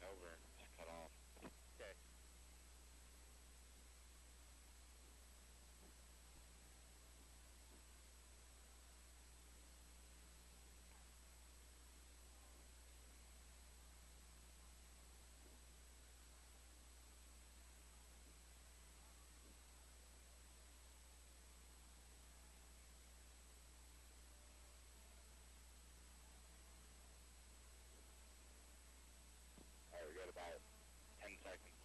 Over. Just cut off. Okay. All right, we got about 10 seconds.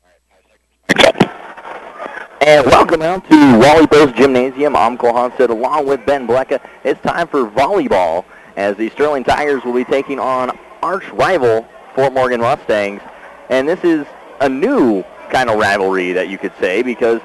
All right, 5 seconds. And welcome out to Volleyball's Gymnasium. I'm Cole Hunstead along with Ben Blecka. It's time for volleyball as the Sterling Tigers will be taking on arch rival Fort Morgan Mustangs. And this is a new kind of rivalry that you could say because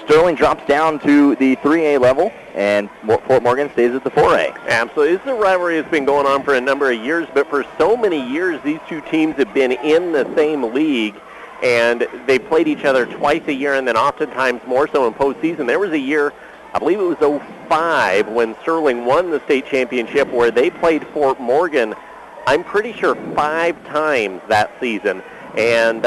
Sterling drops down to the 3A level and Fort Morgan stays at the 4A. Absolutely. This is a rivalry that's been going on for a number of years, but for so many years these two teams have been in the same league. And they played each other twice a year, and then oftentimes more so in postseason. There was a year, I believe it was 2005, when Sterling won the state championship, where they played Fort Morgan, I'm pretty sure 5 times that season. And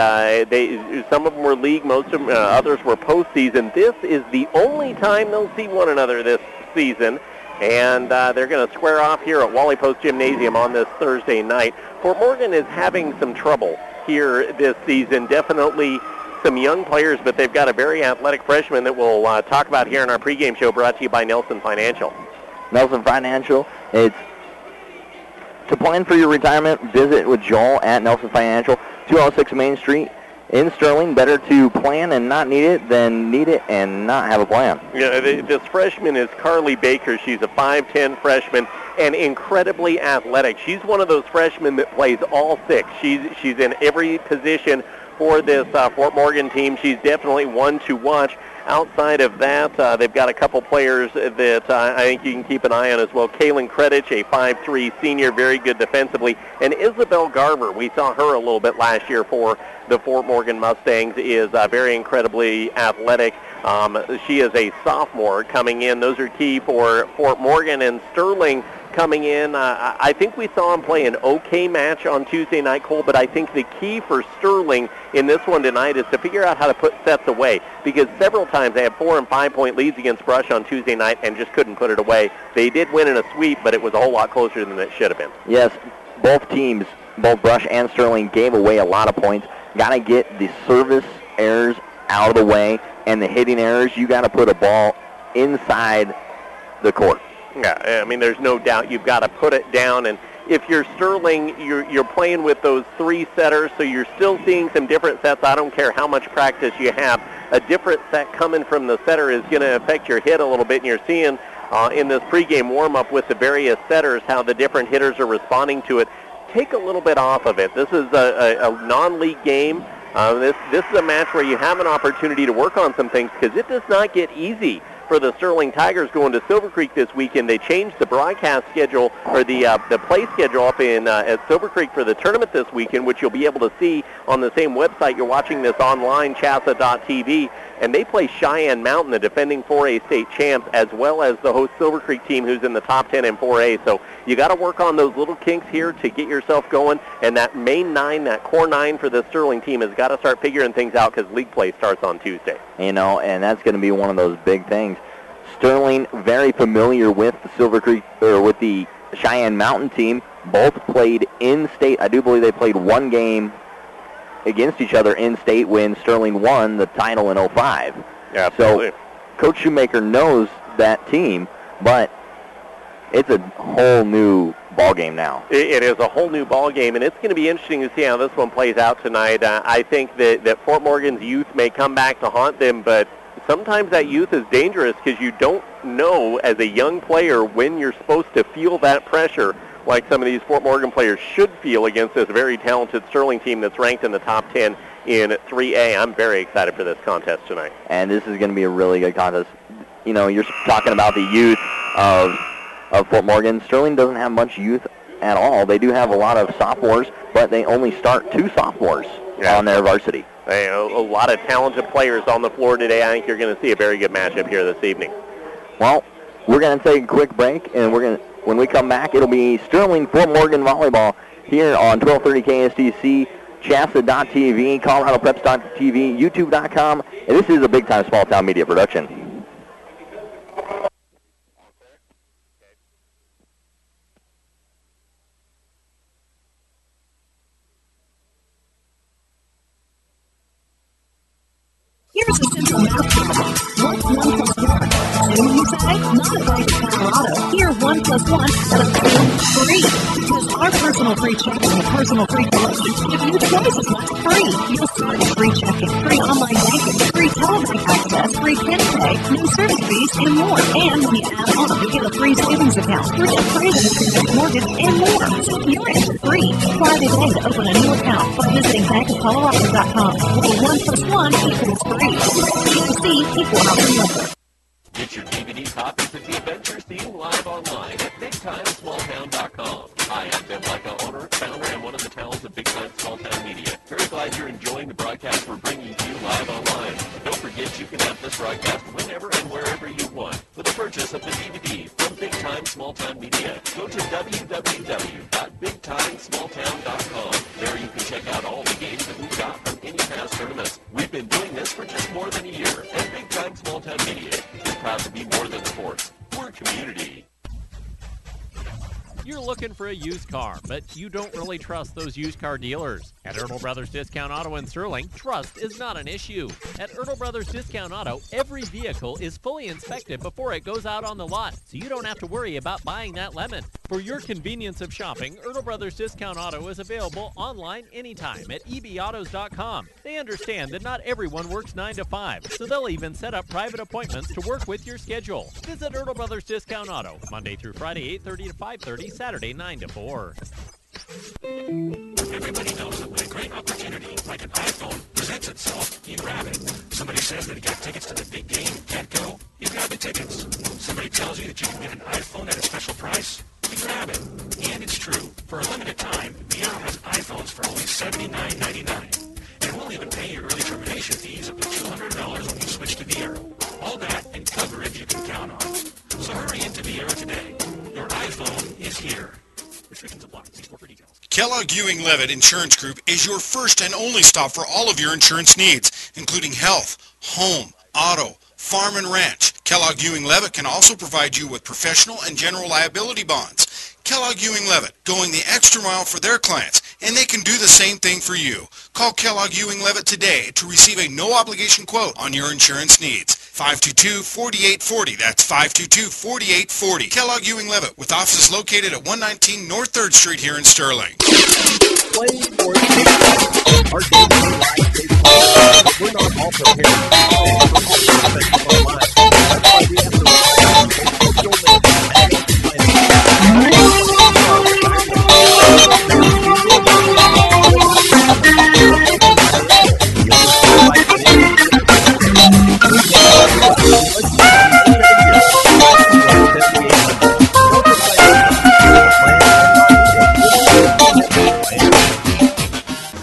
some of them were league, most of them, others were postseason. This is the only time they'll see one another this season. And they're going to square off here at Wally Post Gymnasium on this Thursday night. Fort Morgan is having some trouble here this season. Definitely some young players, but they've got a very athletic freshman that we'll talk about here in our pregame show, brought to you by Nelson Financial. Nelson Financial, it's to plan for your retirement, visit with Joel at Nelson Financial, 206 Main Street in Sterling. Better to plan and not need it than need it and not have a plan. Yeah, this freshman is Carly Baker. She's a 5'10 freshman and incredibly athletic. She's one of those freshmen that plays all 6. She's in every position for this Fort Morgan team. She's definitely one to watch. Outside of that, they've got a couple players that I think you can keep an eye on as well. Kaylin Kredich, a 5'3 senior, very good defensively. And Isabel Garver, we saw her a little bit last year for the Fort Morgan Mustangs, is very incredibly athletic. She is a sophomore coming in. Those are key for Fort Morgan. And Sterling coming in, I think we saw him play an okay match on Tuesday night, Cole, but I think the key for Sterling in this one tonight is to figure out how to put sets away, because several times they had 4- and 5-point leads against Brush on Tuesday night and just couldn't put it away. They did win in a sweep, but it was a whole lot closer than it should have been. Yes, both teams, both Brush and Sterling, gave away a lot of points. Got to get the service errors out of the way, and the hitting errors, you got to put a ball inside the court. Yeah, I mean, there's no doubt you've got to put it down. And if you're Sterling, you're playing with those 3 setters, so you're still seeing some different sets. I don't care how much practice you have. A different set coming from the setter is going to affect your hit a little bit, and you're seeing in this pregame warm-up with the various setters how the different hitters are responding to it. Take a little bit off of it. This is a non-league game. This is a match where you have an opportunity to work on some things, because it does not get easy for the Sterling Tigers going to Silver Creek this weekend. They changed the broadcast schedule, or the play schedule up in at Silver Creek for the tournament this weekend, which you'll be able to see on the same website. You're watching this online, chassa.tv, and they play Cheyenne Mountain, the defending 4A state champs, as well as the host Silver Creek team, who's in the top 10 in 4A. So you got to work on those little kinks here to get yourself going, and that main 9, that core 9 for the Sterling team has got to start figuring things out, because league play starts on Tuesday. You know, and that's going to be one of those big things. Sterling very familiar with the Silver Creek, or with the Cheyenne Mountain team. Both played in-state. I do believe they played one game against each other in-state when Sterling won the title in 2005. Yeah, absolutely. So Coach Shoemaker knows that team, but it's a whole new ball game now. It is a whole new ball game, and it's going to be interesting to see how this one plays out tonight. I think that Fort Morgan's youth may come back to haunt them, but sometimes that youth is dangerous, because you don't know as a young player when you're supposed to feel that pressure like some of these Fort Morgan players should feel against this very talented Sterling team that's ranked in the top 10 in 3A. I'm very excited for this contest tonight. And this is going to be a really good contest. You know, you're talking about the youth of Fort Morgan. Sterling doesn't have much youth at all. They do have a lot of sophomores, but they only start 2 sophomores on their varsity. A lot of talented players on the floor today. I think you're going to see a very good matchup here this evening. Well, we're going to take a quick break, and we're going to When we come back, it'll be Sterling Fort Morgan Volleyball here on 1230 KSTC, Shasta.tv, ColoradoPreps.tv, YouTube.com, and this is a big-time small-town media production. Here's a simple math problem. What's 1 plus 1? 2, you say? Not according to Colorado. Here, 1 plus 1 is 3. Because our personal free checking and personal free collections give you twice as much free. You'll start with free checking, free online banking, free telebank access, free PIN pay, no service fees, and more. And when you add on, you get a free savings account, virtual trade with your next mortgage, and more. So you're in for free. Try today to open a new account by visiting bankofcolorado.com, where 1 plus 1 equals free. Get your DVD copies of the Adventure Theme live online at BigTimeSmallTown.com. Hi, I'm Ben Blecka, owner, founder, and one of the talents of Big Time Small Town Media. Very glad you're enjoying the broadcast we're bringing to you live online. Don't forget you can have this broadcast whenever and wherever you want with the purchase of the DVD from Big Time Small Town Media. Go to www.BigTimeSmallTown.com. There you can check out all the games that we've got from any past tournaments. We've been doing this for just more than a year, and Big Time Small Town Media is proud to be more than sports. We're community. You're looking for a used car, but you don't really trust those used car dealers. At Erdl Brothers Discount Auto in Sterling, trust is not an issue. At Erdl Brothers Discount Auto, every vehicle is fully inspected before it goes out on the lot, so you don't have to worry about buying that lemon. For your convenience of shopping, Erdl Brothers Discount Auto is available online anytime at ebautos.com. They understand that not everyone works 9 to 5, so they'll even set up private appointments to work with your schedule. Visit Erdl Brothers Discount Auto, Monday through Friday, 8:30 to 5:30, Saturday, 9 to 4. Everybody knows that when a great opportunity, like an iPhone, presents itself, you grab it. Somebody says that he got tickets to the big game, can't go, you grab the tickets. Somebody tells you that you can get an iPhone at a special price, you grab it. And it's true. For a limited time, Vero has iPhones for only $79.99. And we'll even pay your early termination fees up to $200 when you switch to Vero. All that and coverage you can count on. So hurry into Vero today. Your iPhone is here. Restrictions apply. See store for details. Kellogg Ewing Levitt Insurance Group is your first and only stop for all of your insurance needs, including health, home, auto, farm and ranch. Kellogg Ewing Levitt can also provide you with professional and general liability bonds. Kellogg Ewing Levitt, going the extra mile for their clients, and they can do the same thing for you. Call Kellogg Ewing Levitt today to receive a no-obligation quote on your insurance needs. 522-4840. That's 522-4840. Kellogg Ewing Levitt, with offices located at 119 North 3rd Street here in Sterling. Playing sports, our day-to-day life, we're not all prepared for all the aspects of our lives. That's why we have to rely on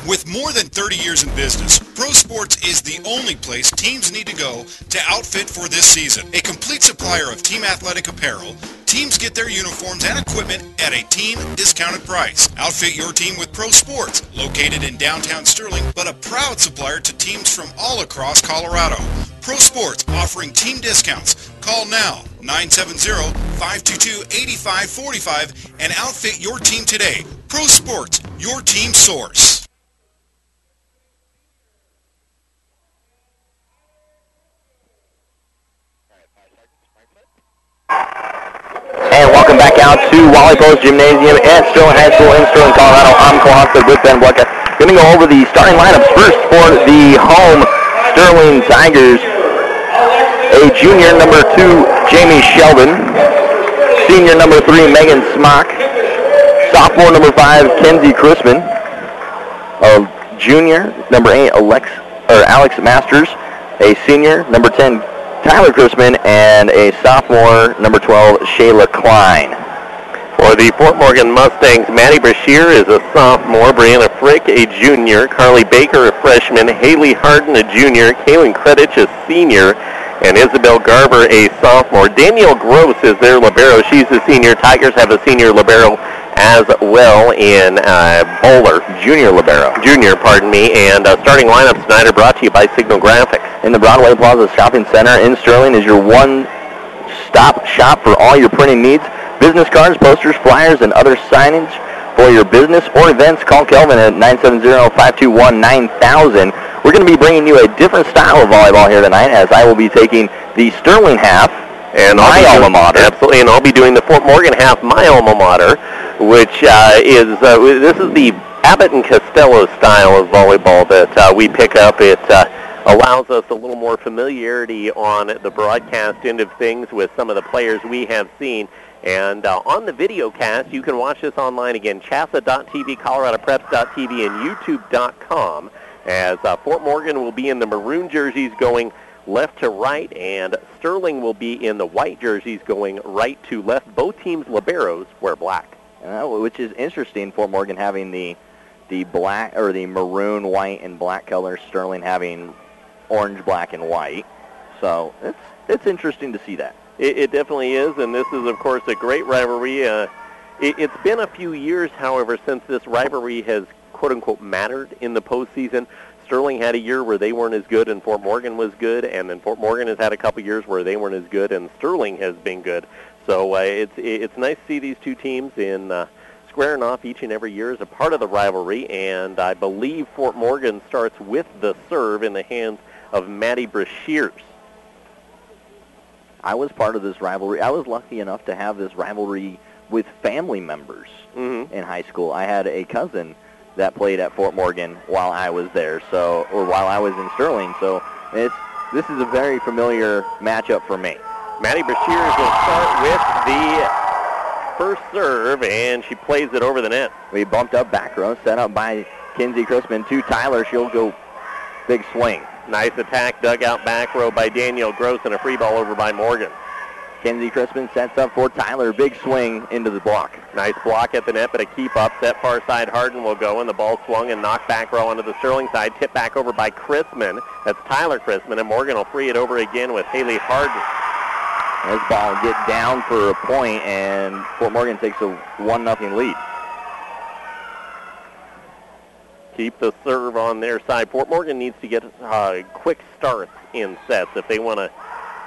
With more than 30 years in business, Pro Sports is the only place teams need to go to outfit for this season. A complete supplier of team athletic apparel, teams get their uniforms and equipment at a team discounted price. Outfit your team with Pro Sports, located in downtown Sterling, but a proud supplier to teams from all across Colorado. Pro Sports, offering team discounts. Call now, 970-522-8545, and outfit your team today. Pro Sports, your team source. And welcome back out to Wally Post Gymnasium at Sterling High School in Sterling, Colorado. I'm Cole Hoffman with Ben Blecka. Going to go over the starting lineups first for the home Sterling Tigers. A junior, number 2, Jamie Sheldon. Senior, number 3, Megan Smock. Sophomore, number 5, Kenzie Crispin. Junior, number 8, Alex Masters. A senior, number 10, Tyler Crispin, and a sophomore, number 12, Shayla Klein. For the Fort Morgan Mustangs, Maddie Brashear is a sophomore, Brianna Frick a junior, Carly Baker a freshman, Haley Harden a junior, Kaylin Kredich a senior, and Isabel Garber, a sophomore. Danielle Gross is their libero. She's a senior. Tigers have a senior libero as well in Bowler. Junior libero. Junior, pardon me. And starting lineups tonight are brought to you by Signal Graphics. In the Broadway Plaza Shopping Center in Sterling is your one-stop shop for all your printing needs. Business cards, posters, flyers, and other signage for your business or events. Call Kelvin at 970-521-9000. We're going to be bringing you a different style of volleyball here tonight, as I will be taking the Sterling half, and my alma mater. Absolutely, and I'll be doing the Fort Morgan half, my alma mater, which is this is the Abbott and Costello style of volleyball that we pick up. It allows us a little more familiarity on the broadcast end of things with some of the players we have seen. And on the video cast, you can watch this online again, chassa.tv, coloradopreps.tv, and youtube.com, as Fort Morgan will be in the maroon jerseys going left to right, and Sterling will be in the white jerseys going right to left. Both teams' liberos wear black. Which is interesting, Fort Morgan having the black, or the maroon, white, and black colors, Sterling having orange, black, and white. So it's interesting to see that. It definitely is, and this is, of course, a great rivalry. It's been a few years, however, since this rivalry has, quote-unquote, mattered in the postseason. Sterling had a year where they weren't as good and Fort Morgan was good, and then Fort Morgan has had a couple years where they weren't as good and Sterling has been good. So it's nice to see these two teams squaring off each and every year as a part of the rivalry, and I believe Fort Morgan starts with the serve in the hands of Maddie Brashears. I was part of this rivalry. I was lucky enough to have this rivalry with family members in high school. I had a cousin that played at Fort Morgan while I was there, or while I was in Sterling. So this is a very familiar matchup for me. Maddie Brashears will start with the first serve, and she plays it over the net. We bumped up back row, set up by Kinsey Crispin to Tyler. She'll go big swing. Nice attack, dug out back row by Danielle Gross, and a free ball over by Morgan. Kinsey Crispin sets up for Tyler. Big swing into the block. Nice block at the net, but a keep up. Set far side, Harden will go, and the ball swung and knocked back row onto the Sterling side. Tip back over by Crispin. That's Tyler Crispin, and Morgan will free it over again with Haley Harden. This ball will get down for a point, and Fort Morgan takes a 1-0 lead. Keep the serve on their side. Fort Morgan needs to get quick starts in sets if they want to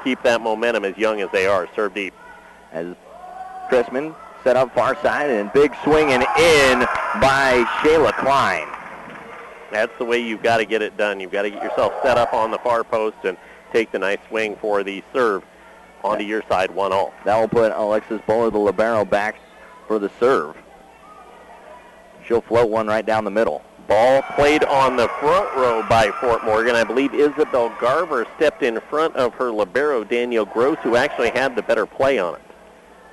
keep that momentum as young as they are. Serve deep. As Crispin set up far side, and big swing and in by Shayla Klein. That's the way you've got to get it done. You've got to get yourself set up on the far post and take the nice swing for the serve onto your side, 1-0. That will put Alexis Bowler, the libero, back for the serve. She'll float one right down the middle. Ball played on the front row by Fort Morgan. I believe Isabel Garver stepped in front of her libero, Danielle Gross, who actually had the better play on it.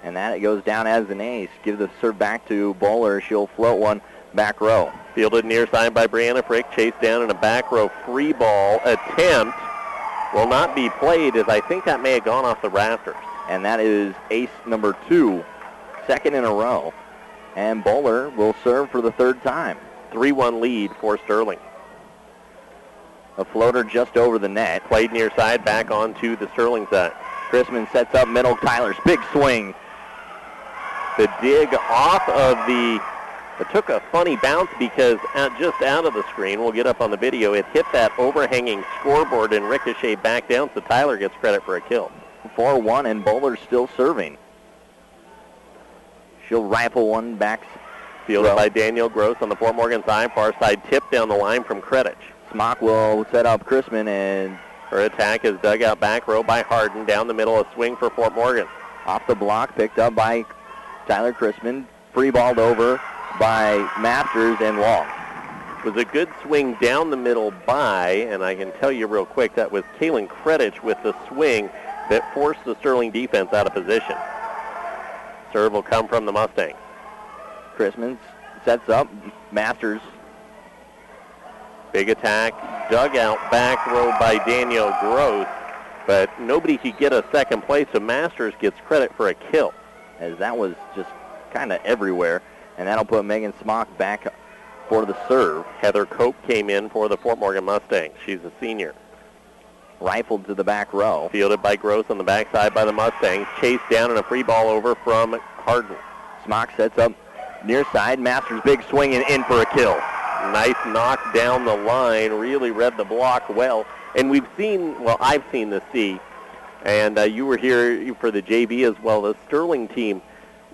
And that it goes down as an ace. Give the serve back to Bowler. She'll float one back row. Fielded near side by Brianna Frick. Chased down in a back row free ball attempt. Will not be played, as I think that may have gone off the rafters. And that is ace number 2, second in a row. And Bowler will serve for the third time. 3-1 lead for Sterling. A floater just over the net. Played near side, back onto the Sterling side. Crispin sets up middle. Tyler's big swing. The dig off of it took a funny bounce because just out of the screen, we'll get up on the video, it hit that overhanging scoreboard and ricocheted back down, so Tyler gets credit for a kill. 4-1, and Bowler's still serving. She'll rifle one back. Fielded by Danielle Gross on the Fort Morgan side. Far side tip down the line from Kredich. Smock will set up Crispin, and her attack is dug out back row by Harden. Down the middle, a swing for Fort Morgan. Off the block, picked up by Tyler Crispin. Free balled over by Masters and long. It was a good swing down the middle by, and I can tell you real quick, that was Kaylin Kredich with the swing that forced the Sterling defense out of position. Serve will come from the Mustangs. Crispin sets up. Masters. Big attack. Dug out back row by Danielle Gross, but nobody could get a second place, so Masters gets credit for a kill. As that was just kind of everywhere, and that'll put Megan Smock back for the serve. Heather Cope came in for the Fort Morgan Mustangs. She's a senior. rifled to the back row. Fielded by Gross on the backside by the Mustangs. Chased down and a free ball over from Harden. Smock sets up near side. Masters big swing and in for a kill. Nice knock down the line. Really read the block well. And we've seen, well, I've seen the C, and you were here for the JV as well. The Sterling team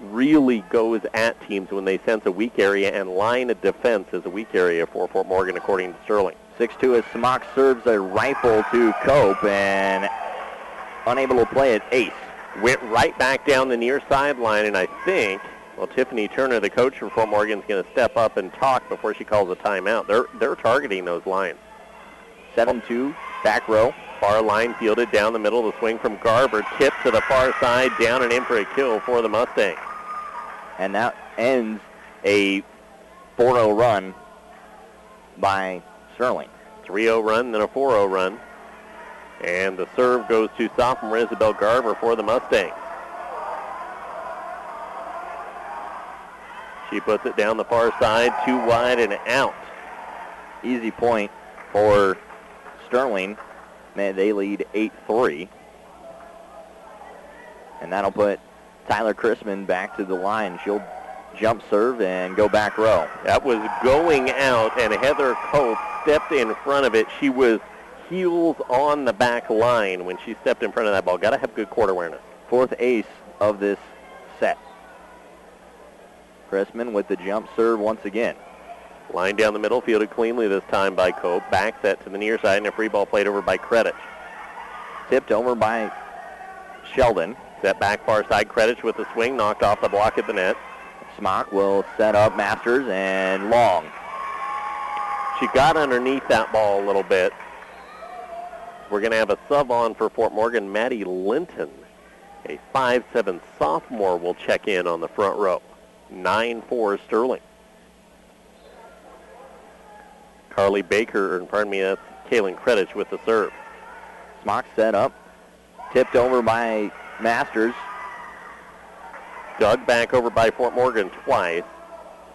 really goes at teams when they sense a weak area, and line of defense is a weak area for Fort Morgan, according to Sterling. 6-2 as Smock serves a rifle to Cope and unable to play it. Ace. Went right back down the near sideline, and I think, well, Tiffany Turner, the coach for Fort Morgan, is going to step up and talk before she calls a timeout. They're targeting those lines. 7-2, back row. Far line fielded down the middle. The swing from Garber. Tip to the far side. Down and in for a kill for the Mustangs. And that ends a 4-0 run by Sterling. 3-0 run, then a 4-0 run. And the serve goes to sophomore Isabel Garber for the Mustangs. She puts it down the far side, too wide and out. Easy point for Sterling. Man, they lead 8-3. And that'll put Tyler Chrisman back to the line. She'll jump serve and go back row. That was going out, and Heather Cope stepped in front of it. She was heels on the back line when she stepped in front of that ball. Got to have good court awareness. Fourth ace of this set. Chrisman with the jump serve once again. Line down the middle, fielded cleanly this time by Cope. Back set to the near side, and a free ball played over by Kredich. Tipped over by Sheldon. Set back far side, Kredich with the swing, knocked off the block at the net. Smock will set up Masters and long. She got underneath that ball a little bit. We're going to have a sub on for Fort Morgan. Maddie Linton, a 5'7" sophomore, will check in on the front row. 9-4 Sterling. Carly Baker, or pardon me, that's Kaylin Kredich with the serve. Smock set up. Tipped over by Masters. Dug back over by Fort Morgan twice.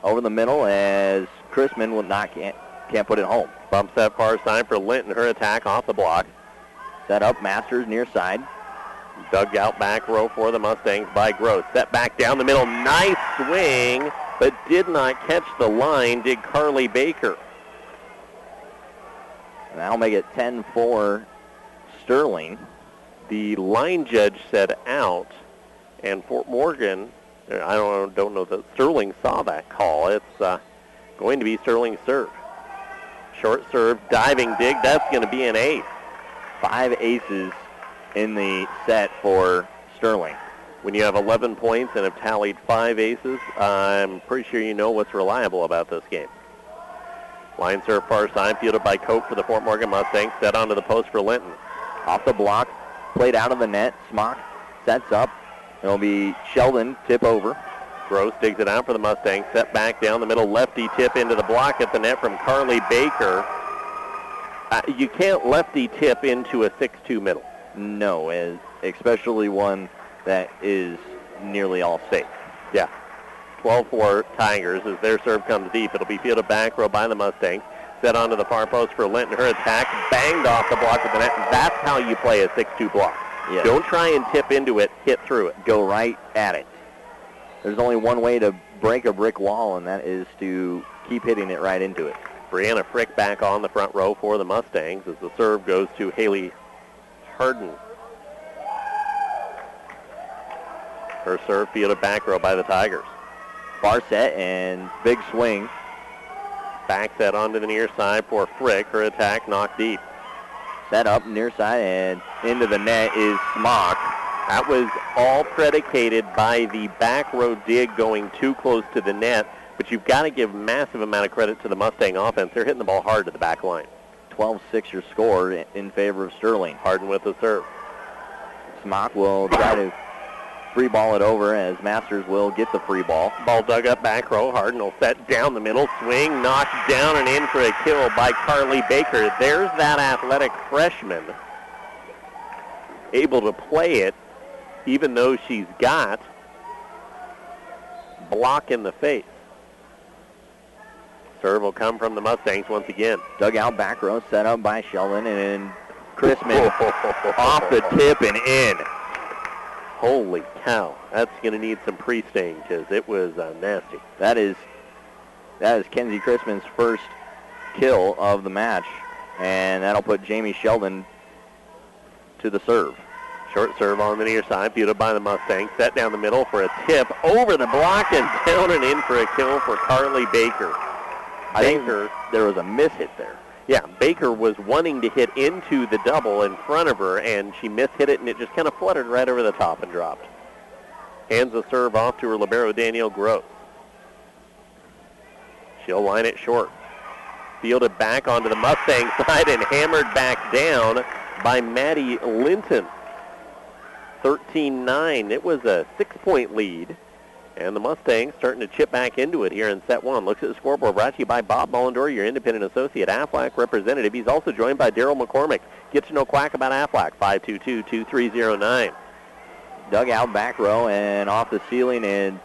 Over the middle as Chrisman will can't put it home. Bumps that far side for Linton. Her attack off the block. Set up Masters near side. Dug out back row for the Mustangs by Gross. Set back down the middle. Nice swing, but did not catch the line, did Carly Baker. And that'll make it 10-4 Sterling. The line judge said out, and Fort Morgan, I don't know that Sterling saw that call. It's going to be Sterling's serve. Short serve, diving dig, that's going to be an ace. 5 aces in the set for Sterling. When you have 11 points and have tallied 5 aces, I'm pretty sure you know what's reliable about this game. Line serve far side, fielded by Cope for the Fort Morgan Mustangs, set onto the post for Linton. Off the block, played out of the net. Smock sets up. It'll be Sheldon, tip over. Gross digs it out for the Mustangs, set back down the middle, lefty tip into the block at the net from Carly Baker. You can't lefty tip into a 6-2 middle. No, especially one that is nearly all safe. Yeah. 12-4 Tigers as their serve comes deep. It'll be fielded back row by the Mustangs. Set onto the far post for Linton. Her attack banged off the block of the net. That's how you play a 6-2 block. Yes. Don't try and tip into it. Hit through it. Go right at it. There's only one way to break a brick wall, and that is to keep hitting it right into it. Brianna Frick back on the front row for the Mustangs as the serve goes to Haley Harden. Her serve fielded back row by the Tigers. Far set and big swing. Back set onto the near side for Frick. Her attack knocked deep. Set up near side and into the net is Smock. That was all predicated by the back row dig going too close to the net, but you've got to give massive amount of credit to the Mustang offense. They're hitting the ball hard to the back line. 12-6 your score in favor of Sterling. Harden with the serve. Smock will try to free ball it over as Masters will get the free ball. Ball dug up back row. Harden will set down the middle. Swing, knocked down and in for a kill by Carly Baker. There's that athletic freshman able to play it even though she's got block in the face. Serve will come from the Mustangs once again. Dug out back row, set up by Sheldon, and Chrisman off the tip and in. Holy cow. That's going to need some pre-staying because it was nasty. That is Kenzie Chrisman's first kill of the match, and that'll put Jamie Sheldon to the serve. Short serve on the near side, fielded by the Mustangs. Set down the middle for a tip, over the block and down and in for a kill for Carly Baker. I think there was a miss hit there. Yeah, Baker was wanting to hit into the double in front of her, and she mishit it, and it just kind of fluttered right over the top and dropped. Hands the serve off to her libero, Danielle Gross. She'll line it short. Fielded back onto the Mustang side and hammered back down by Maddie Linton. 13-9. It was a 6-point lead. And the Mustangs starting to chip back into it here in set one. Looks at the scoreboard, brought to you by Bob Mullendore, your independent associate Aflac representative. He's also joined by Daryl McCormick. Get to know Quack about Aflac, 522-2309. Dug out back row and off the ceiling and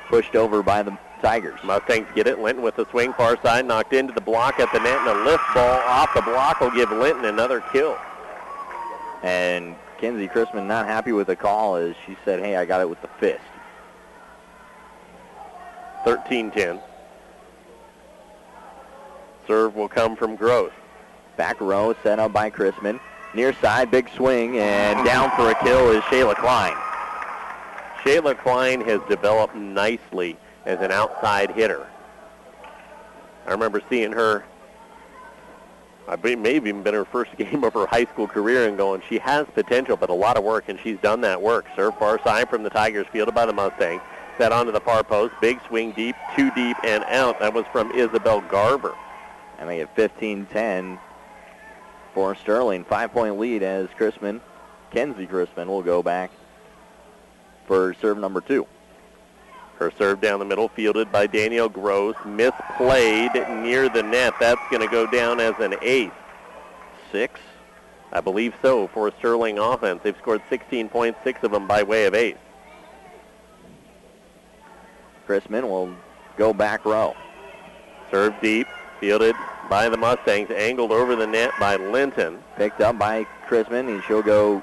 pushed over by the Tigers. Mustangs get it. Linton with the swing far side, knocked into the block at the net, and a lift ball off the block will give Linton another kill. And Kenzie Chrisman not happy with the call as she said, hey, I got it with the fist. 13-10. Serve will come from Gross. Back row set up by Chrisman. Near side, big swing, and down for a kill is Shayla Klein. Shayla Klein has developed nicely as an outside hitter. I remember seeing her, I believe maybe even been her first game of her high school career, and going, she has potential, but a lot of work, and she's done that work. Serve far side from the Tigers, fielded by the Mustangs. Set onto the far post, big swing deep, too deep and out. That was from Isabel Garber. And they get 15-10 for Sterling. 5-point lead as Kenzie Chrisman will go back for serve number 2. Her serve down the middle, fielded by Danielle Gross, misplayed near the net. That's going to go down as an ace. 6? I believe so, for Sterling offense. They've scored 16 points, 6 of them by way of ace. Chrisman will go back row. Serve deep, fielded by the Mustangs, angled over the net by Linton. Picked up by Chrisman, and she'll go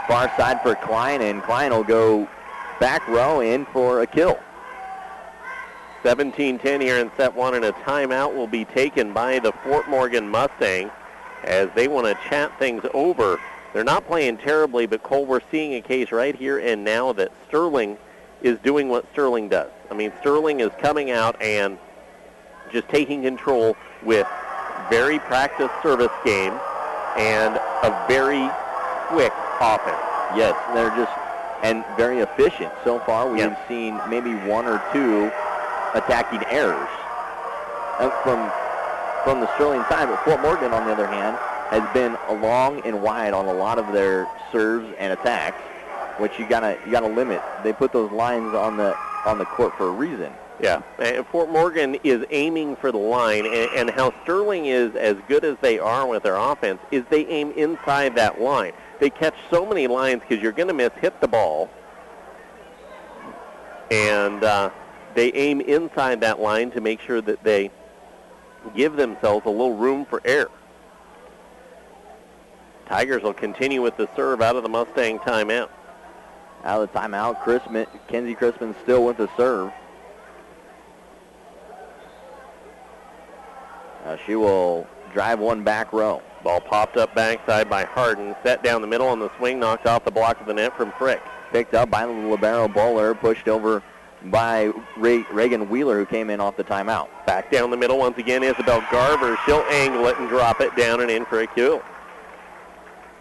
far side for Klein, and Klein will go back row in for a kill. 17-10 here in set one, and a timeout will be taken by the Fort Morgan Mustangs as they want to chat things over. They're not playing terribly, but Cole, we're seeing a case right here and now that Sterling is doing what Sterling does. I mean, Sterling is coming out and just taking control with very practiced service game and a very quick offense. Yes, they're just, and very efficient. So far, we've seen maybe 1 or 2 attacking errors from the Sterling side. But Fort Morgan, on the other hand, has been long and wide on a lot of their serves and attacks, which you gotta limit. They put those lines on the court for a reason. Yeah, Fort Morgan is aiming for the line, and how Sterling is as good as they are with their offense is they aim inside that line. They catch so many lines because you're going to hit the ball, and they aim inside that line to make sure that they give themselves a little room for error. Tigers will continue with the serve out of the Mustang timeout. Out of the timeout, Kenzie Chrisman still with the serve. She will drive one back row. Ball popped up backside by Harden. Set down the middle, and the swing knocked off the block of the net from Frick. Picked up by the libero bowler, pushed over by Reagan Wheeler, who came in off the timeout. Back down the middle once again, Isabel Garber. She'll angle it and drop it down and in for a kill.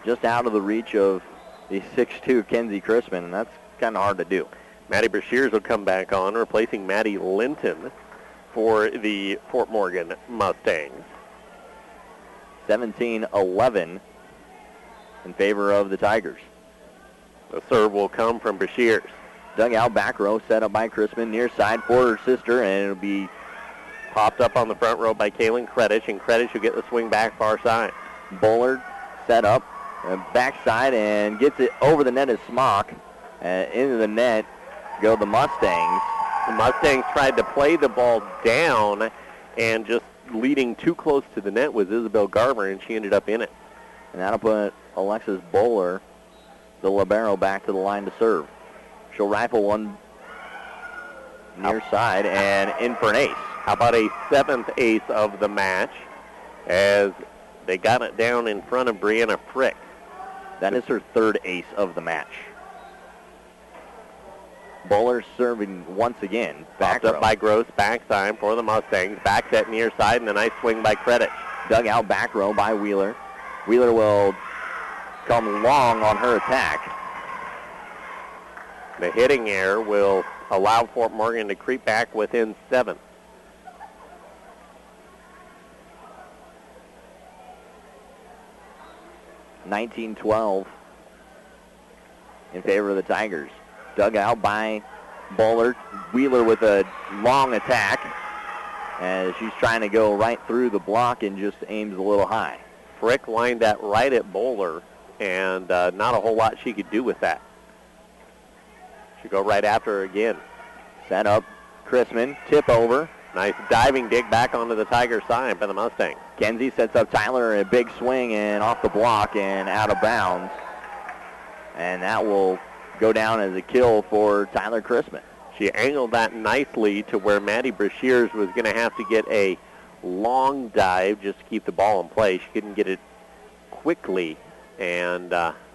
Just out of the reach of the 6'2" Kenzie Chrisman, and that's kind of hard to do. Maddie Brashears will come back on, replacing Maddie Linton for the Fort Morgan Mustangs. 17-11 in favor of the Tigers. The serve will come from Brashears. Dug out back row, set up by Chrisman, near side for her sister, and it'll be popped up on the front row by Kaylin Kredich, and Kredich will get the swing back far side. Bullard set up, backside, and gets it over the net as Smock. Into the net go the Mustangs. The Mustangs tried to play the ball down, and just leading too close to the net was Isabel Garber, and she ended up in it. And that'll put Alexis Bowler, the libero, back to the line to serve. She'll rifle one near side and in for an ace. How about a 7th ace of the match as they got it down in front of Brianna Frick. That is her 3rd ace of the match. Bowler serving once again. Backed up by Gross, backside for the Mustangs. Back set near side and a nice swing by Kredich. Dug out back row by Wheeler. Wheeler will come long on her attack. The hitting error will allow Fort Morgan to creep back within 7. (19-12) in favor of the Tigers. Dug out by Bowler. Wheeler with a long attack as she's trying to go right through the block and just aims a little high. Frick lined that right at Bowler, and not a whole lot she could do with that. She go right after her again. Set up Chrisman, tip over. Nice diving dig back onto the Tiger side by the Mustangs. Kenzie sets up Tyler, a big swing and off the block and out of bounds. And that will go down as a kill for Tyler Chrisman. She angled that nicely to where Maddie Brashears was going to have to get a long dive just to keep the ball in play. She couldn't get it quickly. And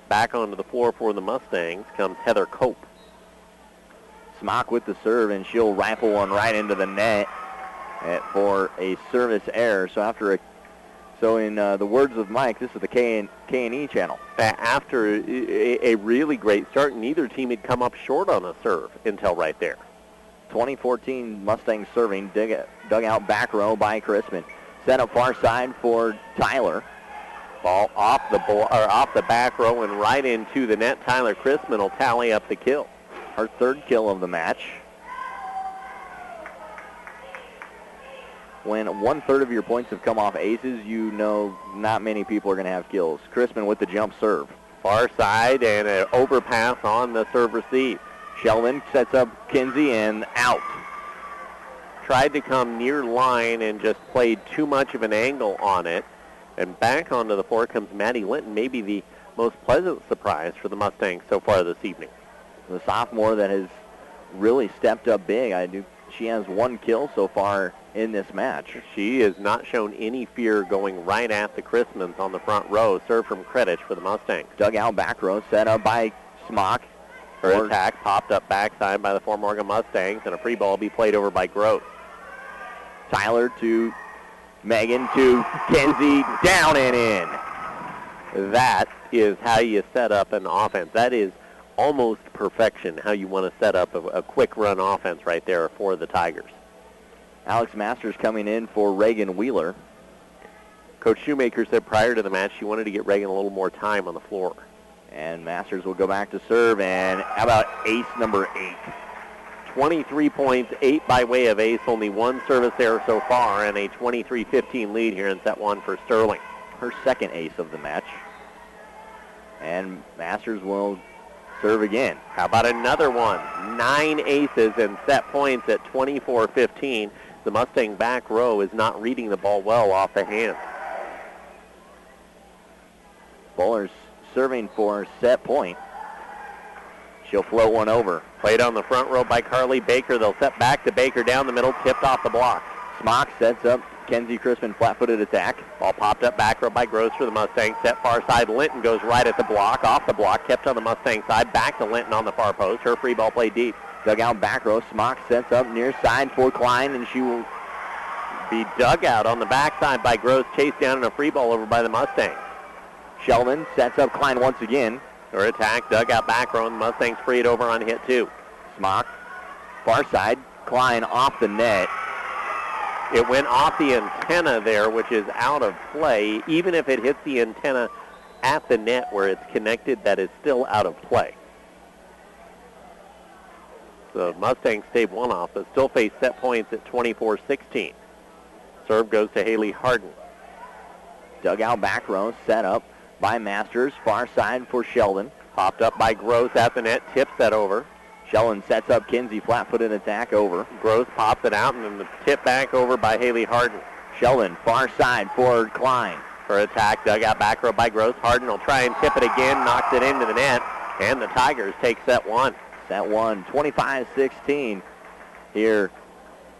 back onto the floor for the Mustangs comes Heather Cope. Smock with the serve, and she'll rifle one right into the net for a service error. So in the words of Mike, this is the K&E channel. After a really great start, neither team had come up short on a serve until right there. 2014 Mustangs serving, dug out back row by Chrisman. Set up far side for Tyler. Ball off the back row and right into the net. Tyler Chrisman will tally up the kill. Her 3rd kill of the match. When 1/3 of your points have come off aces, you know not many people are going to have kills. Chrisman with the jump serve. Far side and an overpass on the serve receive. Sheldon sets up Kinsey and out. Tried to come near line and just played too much of an angle on it. And back onto the floor comes Maddie Linton, maybe the most pleasant surprise for the Mustangs so far this evening. The sophomore that has really stepped up big. She has 1 kill so far in this match. She has not shown any fear going right at the Chrismans on the front row. Serve from Kredich for the Mustangs. Dug out back row, set up by Smock. Her attack popped up backside by the Fort Morgan Mustangs, and a free ball will be played over by Gross. Tyler to Megan to Kenzie, down and in. That is how you set up an offense. That is almost perfection, how you want to set up a quick run offense right there for the Tigers. Alex Masters coming in for Reagan Wheeler. Coach Shoemaker said prior to the match she wanted to get Reagan a little more time on the floor. And Masters will go back to serve, and how about ace number 8? 23 points, 8 by way of ace, only 1 service error so far, and a 23-15 lead here in set 1 for Sterling. Her 2nd ace of the match. And Masters will serve again. How about another one? 9 aces and set points at 24-15. The Mustang back row is not reading the ball well off the hands. Bowler's serving for set point. She'll float one over. Played on the front row by Carly Baker. They'll set back to Baker down the middle, tipped off the block. Smock sets up Kenzie Chrisman, flat-footed attack. Ball popped up back row by Gross for the Mustangs. Set far side. Linton goes right at the block. Off the block. Kept on the Mustang side. Back to Linton on the far post. Her free ball played deep. Dug out back row. Smock sets up near side for Klein, and she will be dug out on the backside by Gross. Chased down in a free ball over by the Mustangs. Sheldon sets up Klein once again. Her attack. Dug out back row, and the Mustangs free it over on hit 2. Smock. Far side. Klein off the net. It went off the antenna there, which is out of play. Even if it hits the antenna at the net where it's connected, that is still out of play. The Mustangs stave one off, but still face set points at 24-16. Serve goes to Haley Harden. Dug out back row, set up by Masters. Far side for Sheldon. Popped up by Gross at the net, tips that over. Sheldon sets up Kinsey, flat-footed attack over. Gross pops it out, and then the tip back over by Haley Harden. Sheldon, far side for Klein. for attack. Dug out back row by Gross. Harden will try and tip it again. Knocks it into the net. And the Tigers take set one. Set one, 25-16 here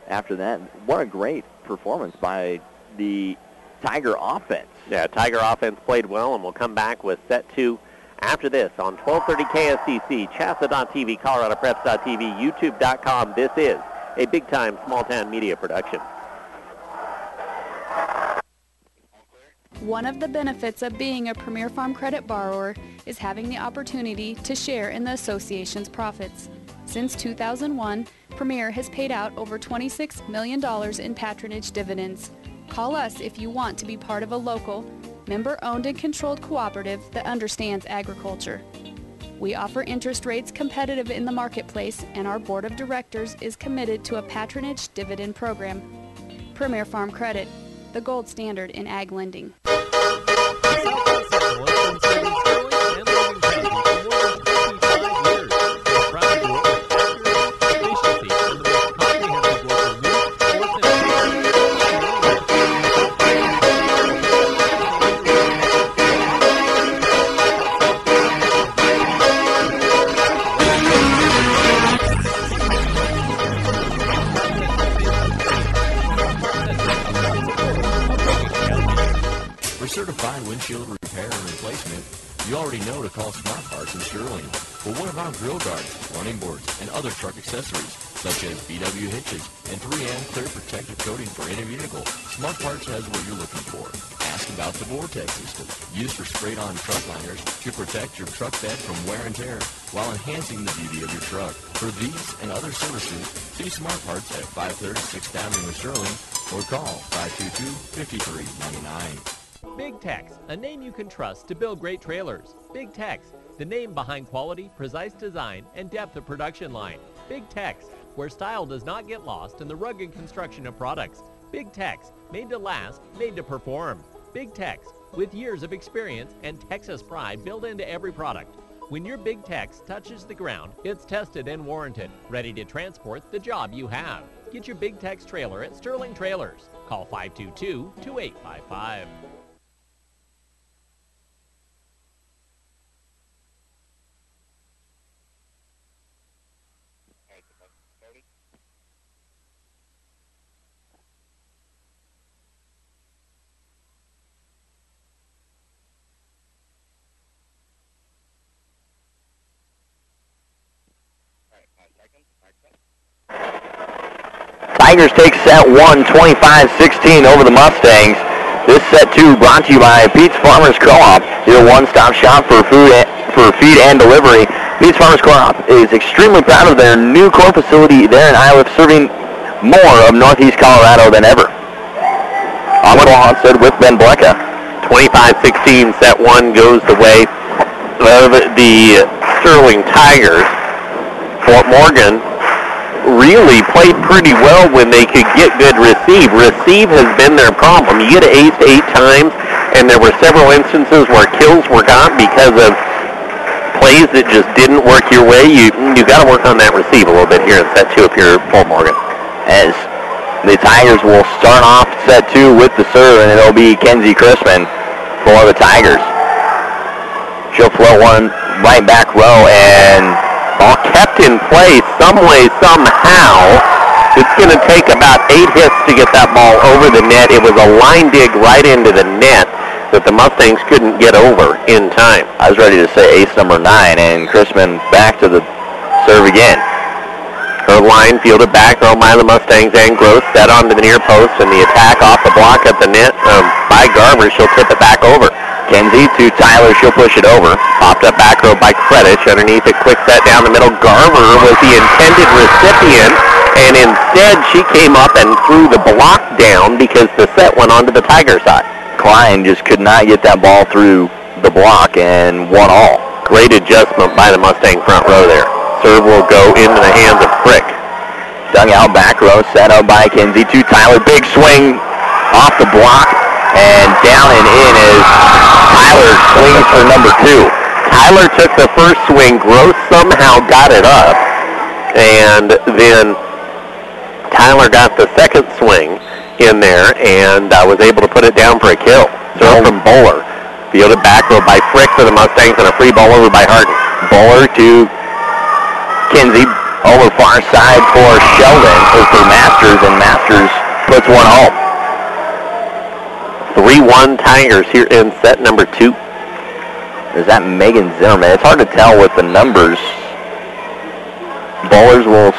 after that. What a great performance by the Tiger offense. Yeah, Tiger offense played well, and we'll come back with set two after this on 1230 KSCC, Chassa.tv, ColoradoPreps.tv, YouTube.com. This is a big-time small-town media production. One of the benefits of being a Premier Farm Credit borrower is having the opportunity to share in the association's profits. Since 2001, Premier has paid out over $26 million in patronage dividends. Call us if you want to be part of a local, member-owned and controlled cooperative that understands agriculture. We offer interest rates competitive in the marketplace, and our board of directors is committed to a patronage dividend program. Premier Farm Credit, the gold standard in ag lending. Certified windshield repair and replacement, you already know to call Smart Parts in Sterling. But what about grill guards, running boards, and other truck accessories, such as VW hitches and 3M clear protective coating for any vehicle? Smart Parts has what you're looking for. Ask about the Vortex system, used for sprayed-on truck liners to protect your truck bed from wear and tear while enhancing the beauty of your truck. For these and other services, see Smart Parts at 530 6th Avenue in Sterling or call 522-5399. Big Tex, a name you can trust to build great trailers. Big Tex, the name behind quality, precise design, and depth of production line. Big Tex, where style does not get lost in the rugged construction of products. Big Tex, made to last, made to perform. Big Tex, with years of experience and Texas pride built into every product. When your Big Tex touches the ground, it's tested and warranted, ready to transport the job you have. Get your Big Tex trailer at Sterling Trailers. Call 522-2855. Tigers take set one, 25-16 over the Mustangs. This set two brought to you by Pete's Farmers Co-op, your one-stop shop for feed and delivery. Pete's Farmers Co-op is extremely proud of their new core facility there in Iowa, serving more of Northeast Colorado than ever. I'm Will Honstead with Ben Blecka. 25-16, set one goes the way of the Sterling Tigers. Fort Morgan really played pretty well when they could get good receive. Receive has been their problem. You get aced 8 times, and there were several instances where kills were got because of plays that just didn't work your way. You got to work on that receive a little bit here in set two if you're Fort Morgan. As the Tigers will start off set two with the serve, and it'll be Kenzie Crispin for the Tigers. She'll float one right back row, and ball kept in play some way, somehow. It's going to take about 8 hits to get that ball over the net. It was a line dig right into the net that the Mustangs couldn't get over in time. I was ready to say ace number 9, and Crispin back to the serve again. Her line fielded back row by the Mustangs, and Gross set onto the near post, and the attack off the block at the net by Garber. She'll tip it back over. Kenzie to Tyler, she'll push it over. Popped up back row by Kredich. Underneath it, quick set down the middle. Garver was the intended recipient, and instead she came up and threw the block down because the set went onto the Tiger side. Klein just could not get that ball through the block and 1-all. Great adjustment by the Mustang front row there. Serve will go into the hands of Frick. Dug out back row, set up by Kenzie to Tyler. Big swing off the block, and down and in is Tyler swings for number 2. Tyler took the first swing. Gross somehow got it up, and then Tyler got the second swing in there, and was able to put it down for a kill. Serve from Bowler. Fielded back row by Frick for the Mustangs and a free ball over by Harden. Bowler to Kinsey. Over far side for Sheldon or for Masters, and Masters puts one home. 3-1 Tigers here in set number 2. Is that Megan Zimmerman? It's hard to tell with the numbers. Bowlers will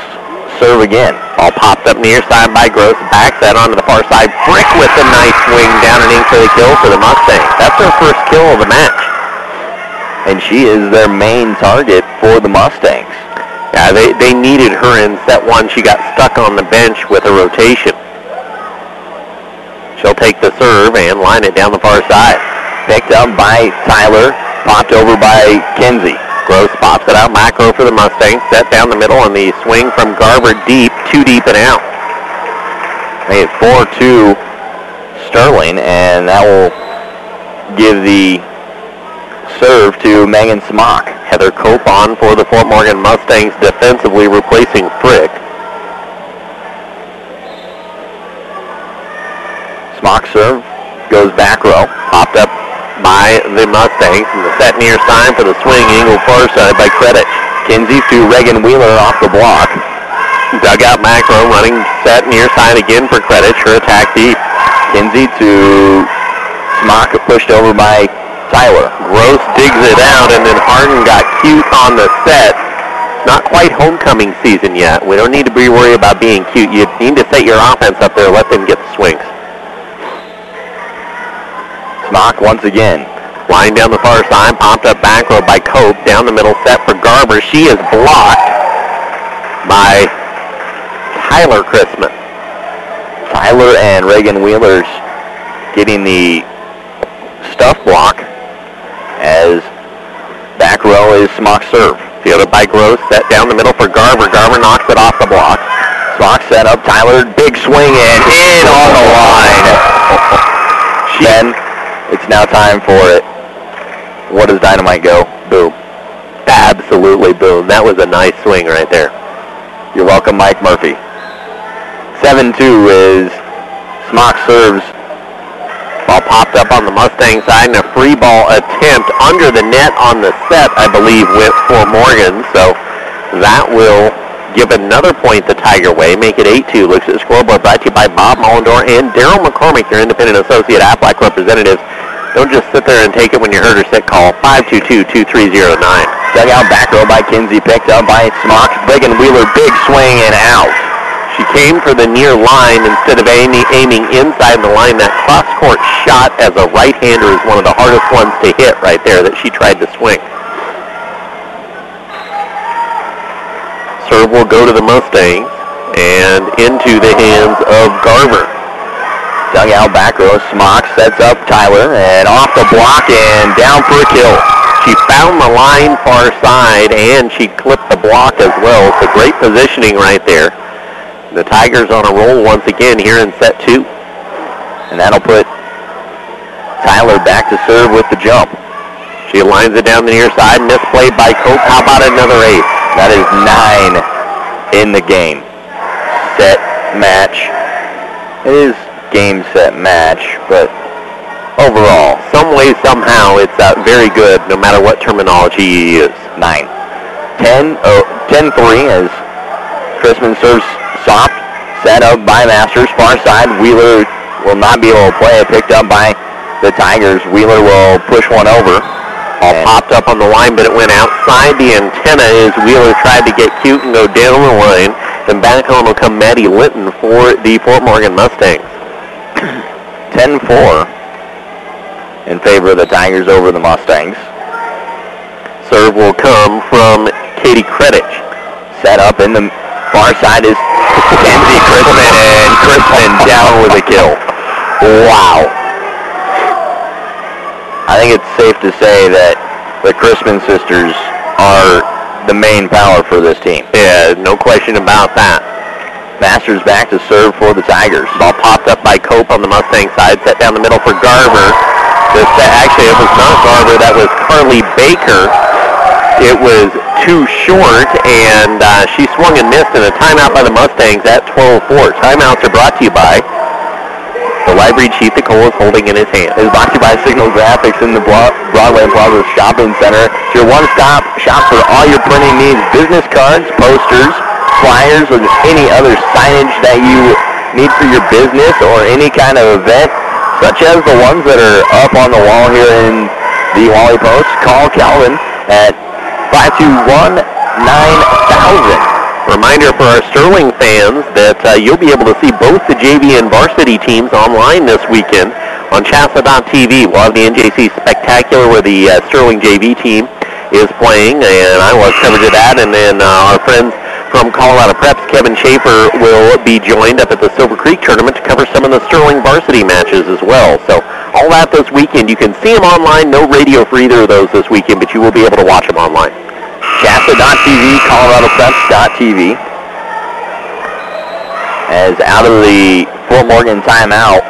serve again. All popped up near side by Gross. Backs that onto the far side. Frick with a nice swing down and in for the kill for the Mustangs. That's her first kill of the match. And she is their main target for the Mustangs. Yeah, they needed her in set 1. She got stuck on the bench with a rotation. She'll take the serve and line it down the far side. Picked up by Tyler. Popped over by Kinsey. Gross pops it out macro for the Mustangs. Set down the middle and the swing from Garver deep. 2 deep and out. Made it 4-2 Sterling, and that will give the serve to Megan Smock. Heather Cope on for the Fort Morgan Mustangs defensively, replacing Frick. Smock serve goes back row. Popped up by the Mustangs, and the set near sign for the swing angle far side by Credich. Kinsey to Reagan Wheeler off the block. Dugout macro running set near side again for Credich. Her attack deep. Kinsey to Smock, pushed over by Tyler. Gross digs it out, and then Harden got cute on the set. Not quite homecoming season yet. We don't need to be worried about being cute. You need to set your offense up there, let them get the swings. Smock once again. Line down the far side, popped up back row by Cope. Down the middle set for Garber. She is blocked by Tyler Christman. Tyler and Reagan Wheeler's getting the stuff block as back row is Smock serve. Fielded by Gross, set down the middle for Garver. Garver knocks it off the block. Smock set up, Tyler, big swing and in on the line. Then it's now time for it. What does Dynamite go? Boom. Absolutely boom. That was a nice swing right there. You're welcome, Mike Murphy. 7-2 is Smock serves. Ball popped up on the Mustang side, and a free ball attempt under the net on the set, I believe, went for Morgan. So that will give another point the Tiger way, make it 8-2. Looks at the scoreboard brought to you by Bob Mullendore and Daryl McCormick, your independent associate Aflac representatives. Don't just sit there and take it when you're hurt or sick. Call 522-2309. Dugout back row by Kinsey, picked up by Smock. Reagan Wheeler, big swing and out. She came for the near line instead of aiming inside the line. That cross-court shot as a right-hander is one of the hardest ones to hit right there that she tried to swing. Serve will go to the Mustangs and into the hands of Garver. Dugout back row, Smock sets up Tyler and off the block and down for a kill. She found the line far side and she clipped the block as well. So great positioning right there. The Tigers on a roll once again here in set 2. And that'll put Tyler back to serve with the jump. She lines it down the near side, misplayed by Cope. How about another ace? That is 9 in the game. Set, match. It is game, set, match, but overall, some way, somehow, it's very good no matter what terminology you use. 9. 10-3 as Christman serves soft, set up by Masters, far side. Wheeler will not be able to play it, picked up by the Tigers. Wheeler will push one over. All popped up on the line, but it went outside the antenna as Wheeler tried to get cute and go down the line. And back home will come Maddie Linton for the Fort Morgan Mustangs. 10-4 in favor of the Tigers over the Mustangs. Serve will come from Katie Credich. Set up in the far side is Kenzie Crispin, and Crispin down with a kill. Wow. I think it's safe to say that the Crispin sisters are the main power for this team. Yeah, no question about that. Masters back to serve for the Tigers. Ball popped up by Cope on the Mustang side, set down the middle for Garver. Actually, it was not Garver, that was Carly Baker. It was too short, and she swung and missed in a timeout by the Mustangs at 12-4. Timeouts are brought to you by the library chief that Cole is holding in his hand. Is brought to you by Signal Graphics in the Broadway and Plaza Shopping Center. It's your one-stop shop for all your printing needs, business cards, posters, flyers, or any other signage that you need for your business or any kind of event, such as the ones that are up on the wall here in the Wally Post. Call Calvin at 521-9000. Reminder for our Sterling fans that you'll be able to see both the JV and varsity teams online this weekend on Chassa.tv. We'll have the NJC Spectacular where the Sterling JV team is playing, and I was coverage of that. And then our friends from Colorado Preps, Kevin Schaefer, will be joined up at the Silver Creek tournament to cover some of the Sterling varsity matches as well. So all that this weekend. You can see them online. No radio for either of those this weekend, but you will be able to watch them online. Shasta.tv, ColoradoPreps.tv. As out of the Fort Morgan timeout,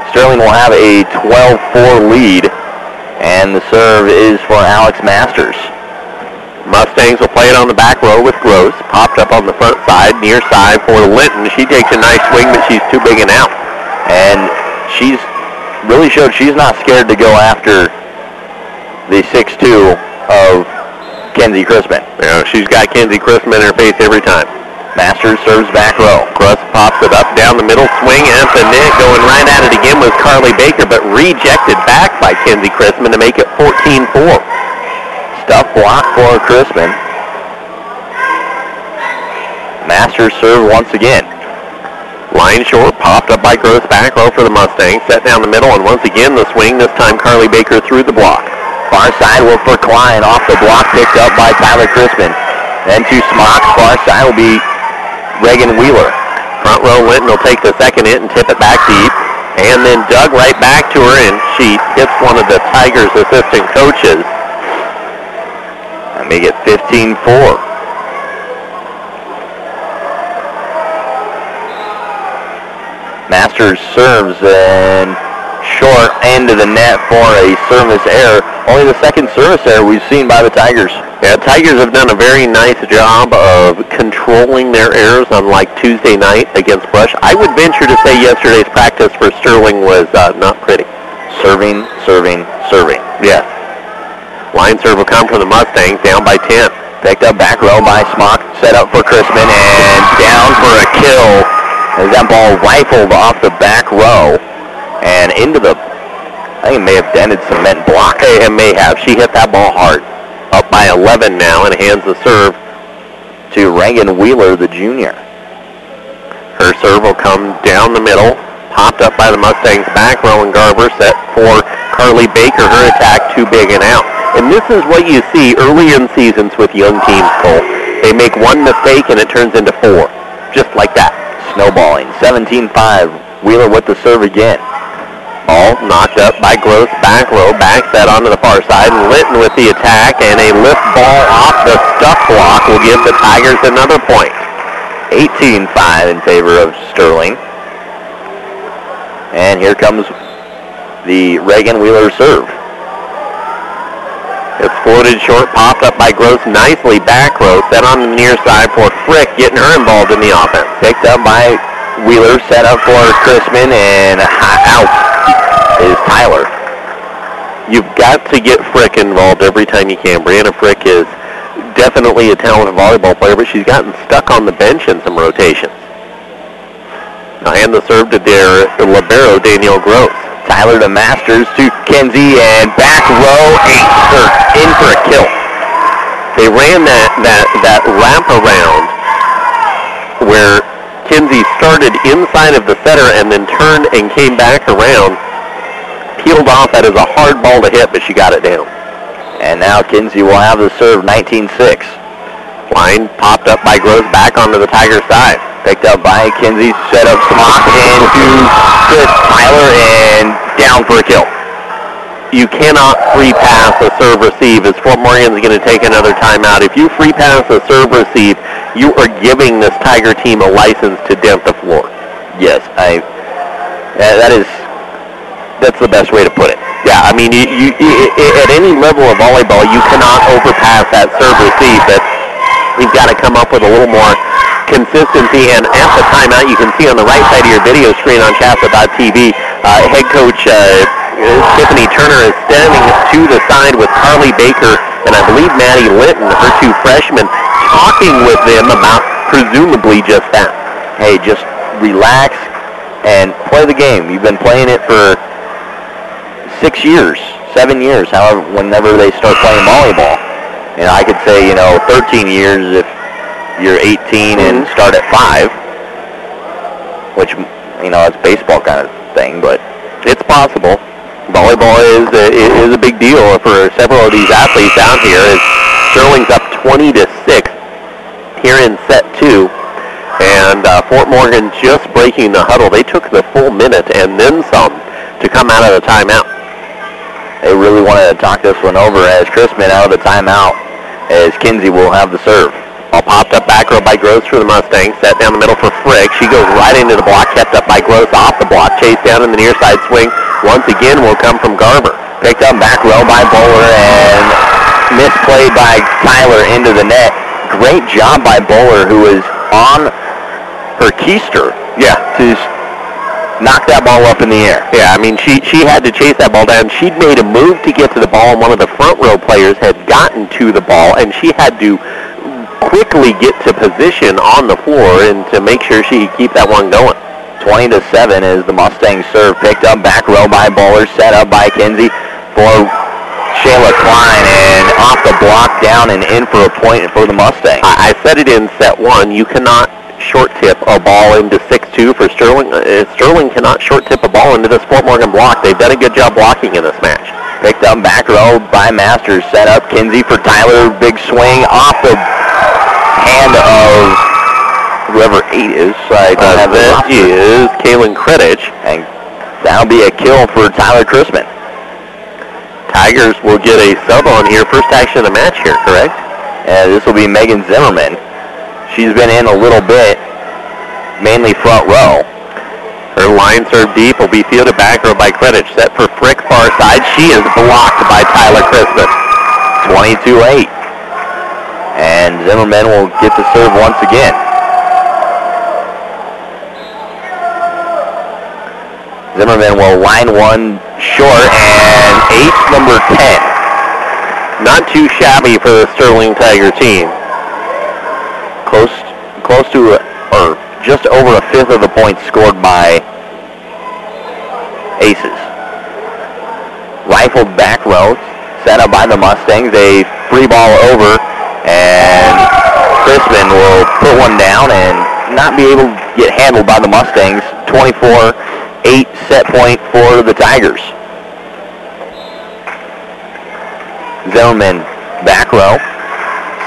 Sterling will have a 12-4 lead, and the serve is for Alex Masters. Mustangs will play it on the back row with Gross. Popped up on the front side, near side for Linton. She takes a nice swing, but she's too big and out. And she's really showed she's not scared to go after the 6'2" of Kenzie Crispin. Yeah, she's got Kenzie Crispin in her face every time. Masters serves back row. Gross pops it up down the middle, swing at the net, going right at it again with Carly Baker, but rejected back by Kenzie Crispin to make it 14-4. Stuff block for Crispin. Masters serve once again. Line short, popped up by Gross back row for the Mustangs. Set down the middle, and once again the swing, this time Carly Baker through the block. Far side will for Klein, off the block, picked up by Tyler Crispin. Then to Smock, far side will be Reagan Wheeler. Front row, Linton will take the second hit and tip it back deep. And then dug right back to her, and she hits one of the Tigers' assistant coaches. And make it 15-4. Masters serves and short end of the net for a service error. Only the second service error we've seen by the Tigers. Yeah, Tigers have done a very nice job of controlling their errors, unlike Tuesday night against Brush. I would venture to say yesterday's practice for Sterling was not pretty. Serving. Yes. Line serve will come from the Mustangs, down by 10. Picked up back row by Smock, set up for Crispin, and down for a kill. As that ball rifled off the back row and into the, I think it may have dented cement block. It may have. She hit that ball hard. Up by 11 now and hands the serve to Reagan Wheeler, the junior. Her serve will come down the middle, popped up by the Mustangs back row, and Garver set for Carly Baker. Her attack too big and out. And this is what you see early in seasons with young teams, Cole. They make one mistake and it turns into 4. Just like that. Snowballing. 17-5. Wheeler with the serve again. Ball knocked up by Gross back row, back set onto the far side, and Linton with the attack, and a lift ball off the stuff block will give the Tigers another point. 18-5 in favor of Sterling. And here comes the Reagan Wheeler serve. It's floated short, popped up by Gross nicely back row, set on the near side for Frick, getting her involved in the offense. Picked up by Wheeler, set up for Crispin, and out is Tyler. You've got to get Frick involved every time you can. Brianna Frick is definitely a talented volleyball player, but she's gotten stuck on the bench in some rotations. Now hand the serve to their libero, Danielle Gross. Tyler to Masters to Kenzie, and back row, in for a kill. They ran that wrap around where Kenzie started inside of the setter and then turned and came back around. Peeled off. That is a hard ball to hit, but she got it down. And now Kenzie will have the serve, 19-6. Line popped up by Gross back onto the Tiger side. Picked up by Kenzie, set up Smock into Tyler, and down for a kill. You cannot free pass a serve receive, as Fort Morgan's going to take another timeout. If you free pass a serve receive, you are giving this Tiger team a license to dent the floor. Yes, that's the best way to put it. Yeah, I mean, you at any level of volleyball, you cannot overpass that serve receive, but you've got to come up with a little more consistency, and at the timeout, you can see on the right side of your video screen on Shasta.tv, head coach Tiffany Turner is standing to the side with Carly Baker and I believe Maddie Linton, her two freshmen, talking with them about presumably just that. Hey, just relax and play the game. You've been playing it for 6 years, 7 years, however, whenever they start playing volleyball. And I could say, 13 years if you're 18 and start at 5, which, it's baseball kind of thing, but it's possible. Volleyball is a big deal for several of these athletes out here. As Sterling's up 20-6 here in set 2. And Fort Morgan just breaking the huddle. They took the full minute and then some to come out of the timeout. They really wanted to talk this one over as Chrisman out of the timeout as Kinsey will have the serve. All popped up back row by Gross for the Mustangs. Set down the middle for Frick. She goes right into the block, kept up by Gross off the block. Chased down in the near side swing. Once again will come from Garber. Picked up back row by Bowler and misplayed by Tyler into the net. Great job by Bowler, who is on her keister. Yeah. To knock that ball up in the air. Yeah, I mean, she had to chase that ball down. She'd made a move to get to the ball, and one of the front row players had gotten to the ball, and she had to quickly get to position on the floor and to make sure she could keep that one going. 20-7 is the Mustangs serve. Picked up back row by Bowler, set up by Kinsey for Shayla Klein, and off the block down and in for a point for the Mustangs. I said it in set 1. You cannot short tip a ball into 6-2 for Sterling. Sterling cannot short tip a ball into this Fort Morgan block. They've done a good job blocking in this match. Picked up back row by Masters, set up Kinsey for Tyler. Big swing off the hand of whoever 8 is. I don't have that is Kaylin Kredich. And that'll be a kill for Tyler Chrisman. Tigers will get a sub on here. First action of the match here, correct? This will be Megan Zimmerman. She's been in a little bit, mainly front row. Her line serve deep will be fielded back row by Kredich. Set for Frick far side. She is blocked by Tyler Chrisman. 22-8. And Zimmerman will get the serve once again. Zimmerman will line one short, and ace number 10. Not too shabby for the Sterling Tiger team. Close to, or just over a fifth of the points scored by aces. Rifled back row, set up by the Mustangs. A free ball over, and Chrisman will put one down and not be able to get handled by the Mustangs. 24-8 set point for the Tigers. Zimmerman back row,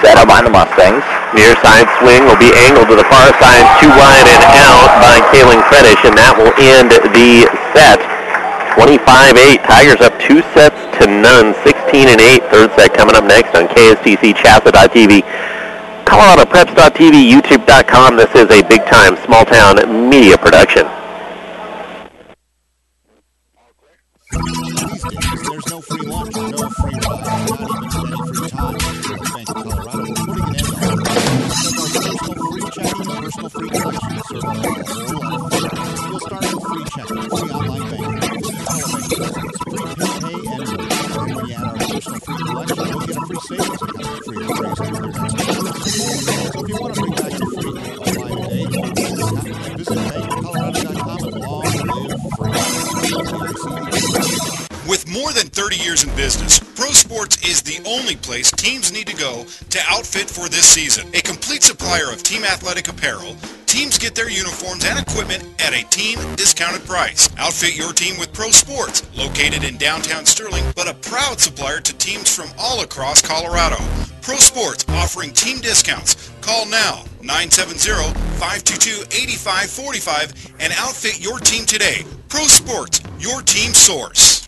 set up by the Mustangs. Near side swing will be angled to the far side, too wide and out by Kaylin Kredich, and that will end the set. 25-8. Tigers up 2-0. 16-8. Third set coming up next on KSTC, Chassa.tv, ColoradoPreps.tv, YouTube.com. This is a big-time, small-town media production. These days, there's no free lunch, no free ride, not even any free time. Here at Bank of Colorado, we're putting an end to all that. Because our personal free checking and personal free collection serve a whole lot of fun. You'll start with free checking, free online banking, free pay and more. And when you add our personal free collection, you'll get a free savings account, free to raise So if you want to bring back your free online today, visit bankofcolorado.com and long live free. With more than 30 years in business, Pro Sports is the only place teams need to go to outfit for this season. A complete supplier of team athletic apparel, teams get their uniforms and equipment at a team discounted price. Outfit your team with Pro Sports, located in downtown Sterling, but a proud supplier to teams from all across Colorado. Pro Sports offering team discounts. Call now, 970-522-8545, and outfit your team today. Pro Sports, your team source.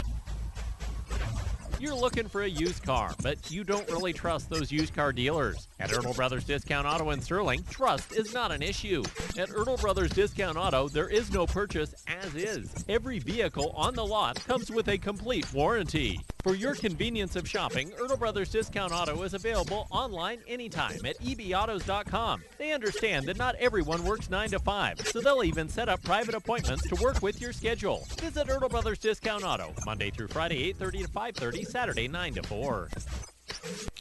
You're looking for a used car, but you don't really trust those used car dealers. At Erdl Brothers Discount Auto in Sterling, trust is not an issue. At Erdl Brothers Discount Auto, there is no purchase as is. Every vehicle on the lot comes with a complete warranty. For your convenience of shopping, Ertl Brothers Discount Auto is available online anytime at ebautos.com. They understand that not everyone works 9 to 5, so they'll even set up private appointments to work with your schedule. Visit Ertl Brothers Discount Auto, Monday through Friday, 8:30 to 5:30, Saturday, 9 to 4.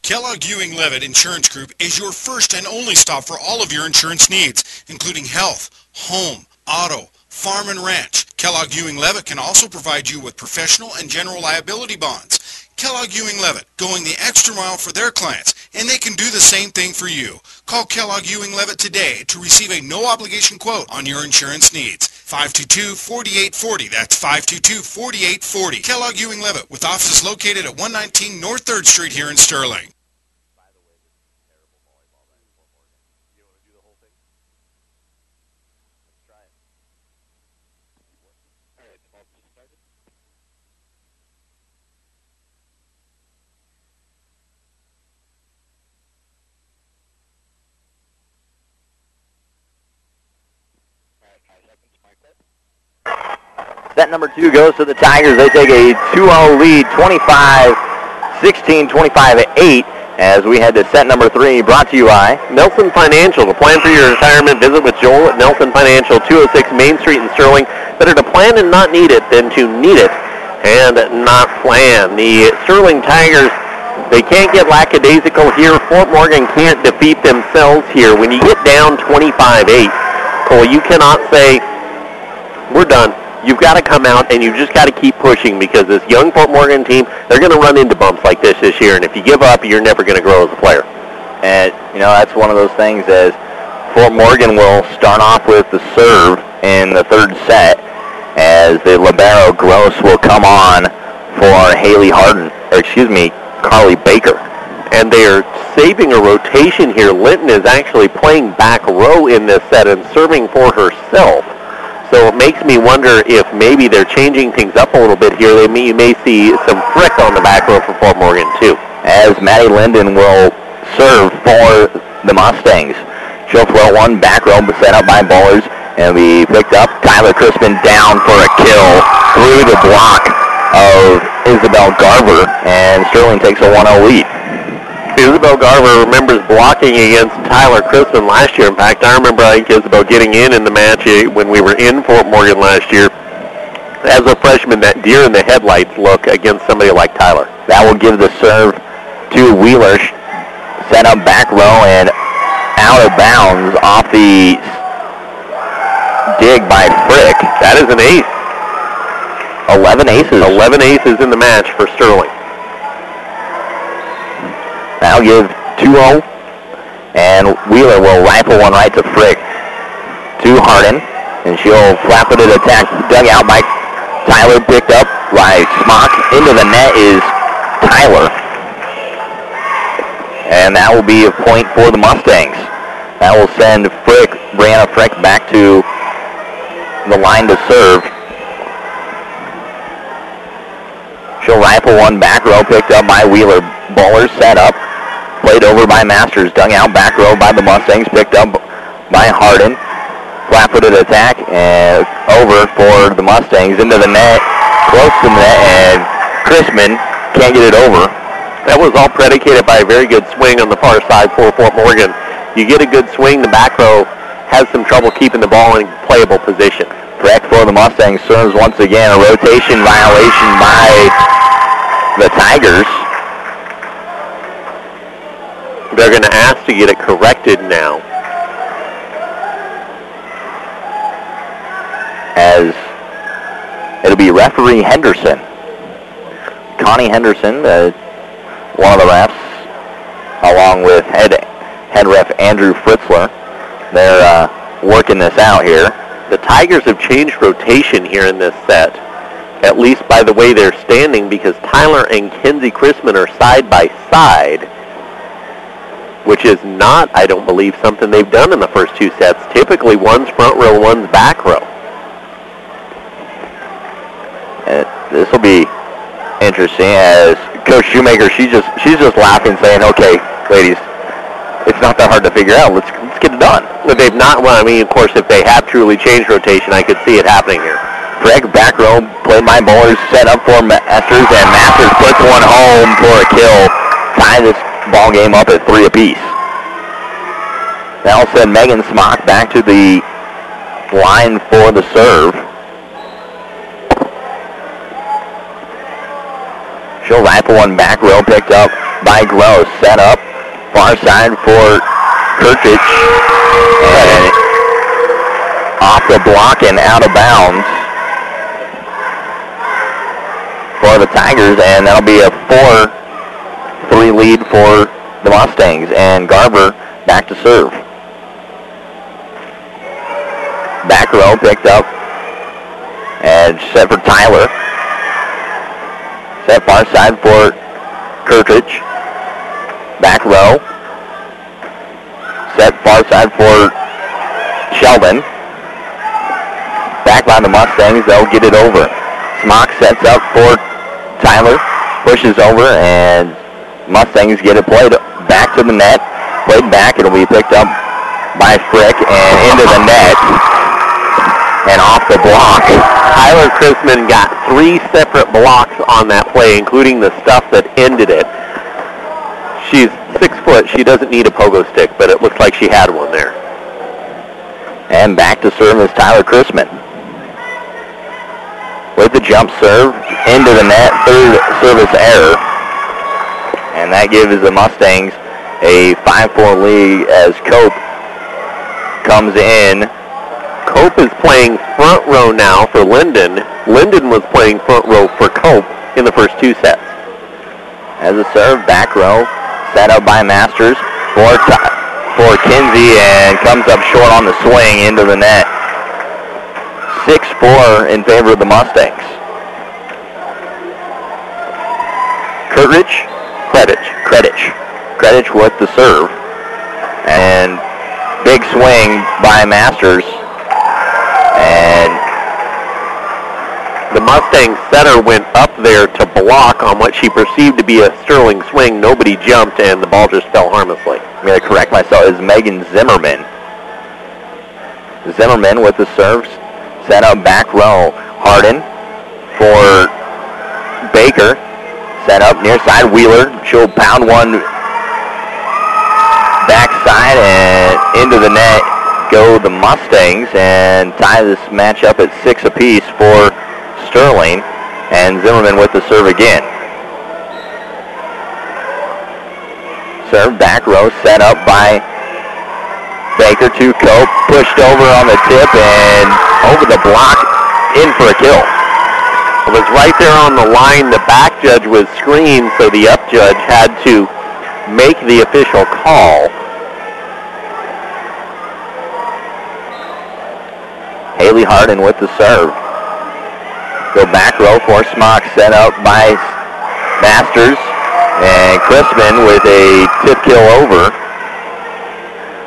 Kellogg Ewing Levitt Insurance Group is your first and only stop for all of your insurance needs, including health, home, auto, farm and ranch. Kellogg Ewing Levitt can also provide you with professional and general liability bonds. Kellogg Ewing Levitt, going the extra mile for their clients, and they can do the same thing for you. Call Kellogg Ewing Levitt today to receive a no-obligation quote on your insurance needs. 522-4840. That's 522-4840. Kellogg Ewing Levitt, with offices located at 119 North 3rd Street here in Sterling. Set number 2 goes to the Tigers. They take a 2-0 lead, 25-16, 25-8, as we head to set number 3, brought to you by Nelson Financial. To plan for your retirement, visit with Joel at Nelson Financial, 206 Main Street in Sterling. Better to plan and not need it than to need it and not plan. The Sterling Tigers, they can't get lackadaisical here. Fort Morgan can't defeat themselves here. When you get down 25-8, Cole, you cannot say, we're done. You've got to come out and you've just got to keep pushing, because this young Fort Morgan team, they're going to run into bumps like this year, and if you give up, you're never going to grow as a player. And, you know, that's one of those things, as Fort Morgan will start off with the serve in the third set, as the libero Gross will come on for Carly Baker. And they're saving a rotation here. Linton is actually playing back row in this set and serving for herself. So it makes me wonder if maybe they're changing things up a little bit here. You may see some Frick on the back row for Fort Morgan, too. As Maddie Linden will serve for the Mustangs. She'll throw one back row set up by bowlers, and be picked up. Tyler Crispin down for a kill through the block of Isabel Garver, and Sterling takes a 1-0 lead. Isabel Garver remembers blocking against Tyler Crispin last year. In fact, I remember Isabel getting in the match when we were in Fort Morgan last year. As a freshman, that deer in the headlights look against somebody like Tyler. That will give the serve to Wheeler. Set up back row and out of bounds off the dig by Frick. That is an ace. 11 aces. 11 aces in the match for Sterling. Now give 2-0, and Wheeler will rifle one right to Frick. To Hardin, and she'll flap it at attack, dug out by Tyler, picked up by Smock. Into the net is Tyler. And that will be a point for the Mustangs. That will send Brianna Frick back to the line to serve. She'll rifle one back row, picked up by Wheeler. Bowler set up. Played over by Masters, dug out back row by the Mustangs, picked up by Hardin. Flat-footed attack, and over for the Mustangs, into the net, close to the net, and Crispin can't get it over. That was all predicated by a very good swing on the far side for Fort Morgan. You get a good swing, the back row has some trouble keeping the ball in playable position. Correct for the Mustangs, serves once again, a rotation violation by the Tigers. They're going to ask to get it corrected now. As it'll be referee Henderson. Connie Henderson, one of the refs, along with head ref Andrew Fritzler. They're working this out here. The Tigers have changed rotation here in this set, at least by the way they're standing, because Tyler and Kenzie Crispin are side by side, which is not, I don't believe, something they've done in the first two sets. Typically, one's front row, one's back row. This will be interesting, as Coach Shoemaker, she's just laughing, saying, "Okay, ladies, it's not that hard to figure out. Let's get it done." But they've not. Well, I mean, of course, if they have truly changed rotation, I could see it happening here. Frick, back row, played by Bowlers, set up for Masters, and Masters puts one home for a kill. Tie this ball game up at 3 apiece. That'll send Megan Smock back to the line for the serve. She'll rifle one back row, picked up by Gross. Set up, far side for Kirchich. And off the block and out of bounds for the Tigers, and that'll be a 4-3 lead for the Mustangs. And Garber back to serve. Back row picked up and set for Tyler. Set far side for Kirchich. Back row. Set far side for Sheldon. Back by the Mustangs, they'll get it over. Smock sets up for Tyler. Pushes over, and Mustangs get it played back to the net. Played back, it'll be picked up by Frick and into the net. And off the block. Tyler Chrisman got 3 separate blocks on that play, including the stuff that ended it. She's 6 foot. She doesn't need a pogo stick, but it looks like she had one there. And back to serve is Tyler Chrisman. With the jump serve, into the net, third service error. And that gives the Mustangs a 5-4 lead as Cope comes in. Cope is playing front row now for Linden. Linden was playing front row for Cope in the first 2 sets. As a serve, back row, set up by Masters for Kinsey, and comes up short on the swing into the net. 6-4 in favor of the Mustangs. Kredich with the serve. And big swing by Masters. And the Mustang setter went up there to block on what she perceived to be a Sterling swing. Nobody jumped, and the ball just fell harmlessly. I'm going to correct myself. It's Megan Zimmerman. Zimmerman with the serves. Set up back row. Harden for Baker. Set up near side. Wheeler. She'll pound one backside and into the net go the Mustangs and tie this match up at 6 apiece for Sterling. And Zimmerman with the serve again. Serve back row set up by Baker to Cope. Pushed over on the tip and over the block in for a kill. It was right there on the line. The back judge was screened, so the up judge had to make the official call. Haley Harden with the serve. Go back row for Smock, set up by Masters. And Chrisman with a tip kill over.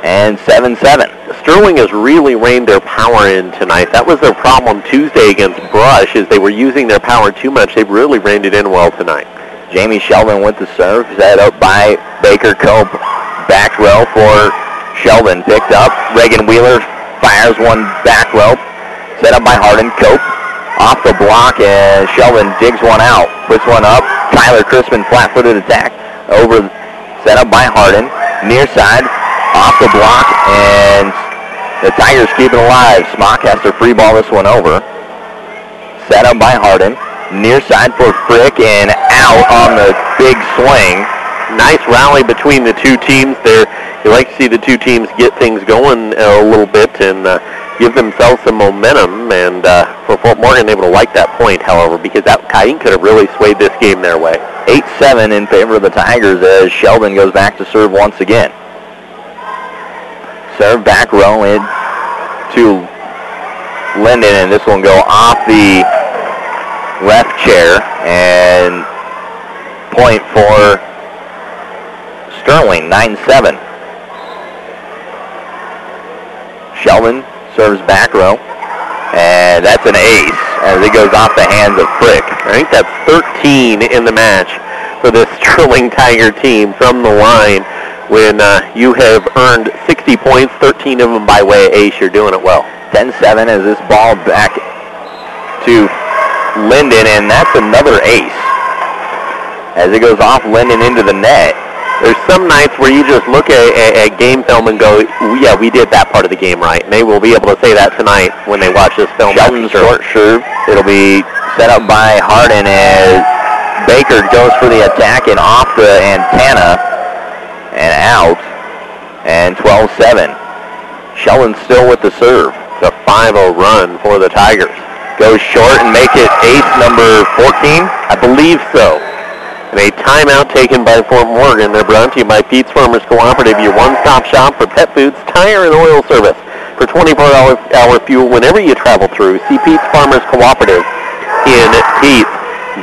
And 7-7. Sterling has really reined their power in tonight. That was their problem Tuesday against Brush, is they were using their power too much. They've really reined it in well tonight. Jamie Sheldon with the serve, set up by Baker Cope. Back row for Sheldon, picked up. Reagan Wheeler fires one back row, set up by Harden. Cope off the block, and Sheldon digs one out. Puts one up. Tyler Chrisman flat-footed attack. Over, set up by Harden. Near side, off the block, and the Tigers keep it alive. Smock has to free ball this one over. Set up by Harden. Near side for Frick, and out on the big swing. Nice rally between the two teams there. You like to see the two teams get things going a little bit and give themselves some momentum. And for Fort Morgan, they would have liked that point, however, because that Cain could have really swayed this game their way. 8-7 in favor of the Tigers as Sheldon goes back to serve once again. Serve back row in to Linden, and this one go off the left chair, and point for Sterling, 9-7. Sheldon serves back row, and that's an ace as it goes off the hands of Frick. I think that's 13 in the match for this Sterling Tiger team from the line. When you have earned 60 points, 13 of them by way of ace, you're doing it well. 10-7 as this ball back to Linden, and that's another ace. As it goes off Linden into the net. There's some nights where you just look at game film and go, yeah, we did that part of the game right. And they will be able to say that tonight when they watch this film. Sheldon short serve. It'll be set up by Hardin as Baker goes for the attack and off the antenna and out. And 12-7. Sheldon still with the serve. It's a 5-0 run for the Tigers. Goes short and make it ace number 14? I believe so. And a timeout taken by Fort Morgan. They're brought to you by Pete's Farmers Cooperative, your one-stop shop for pet foods, tire, and oil service. For 24-hour fuel whenever you travel through, see Pete's Farmers Cooperative in Pete.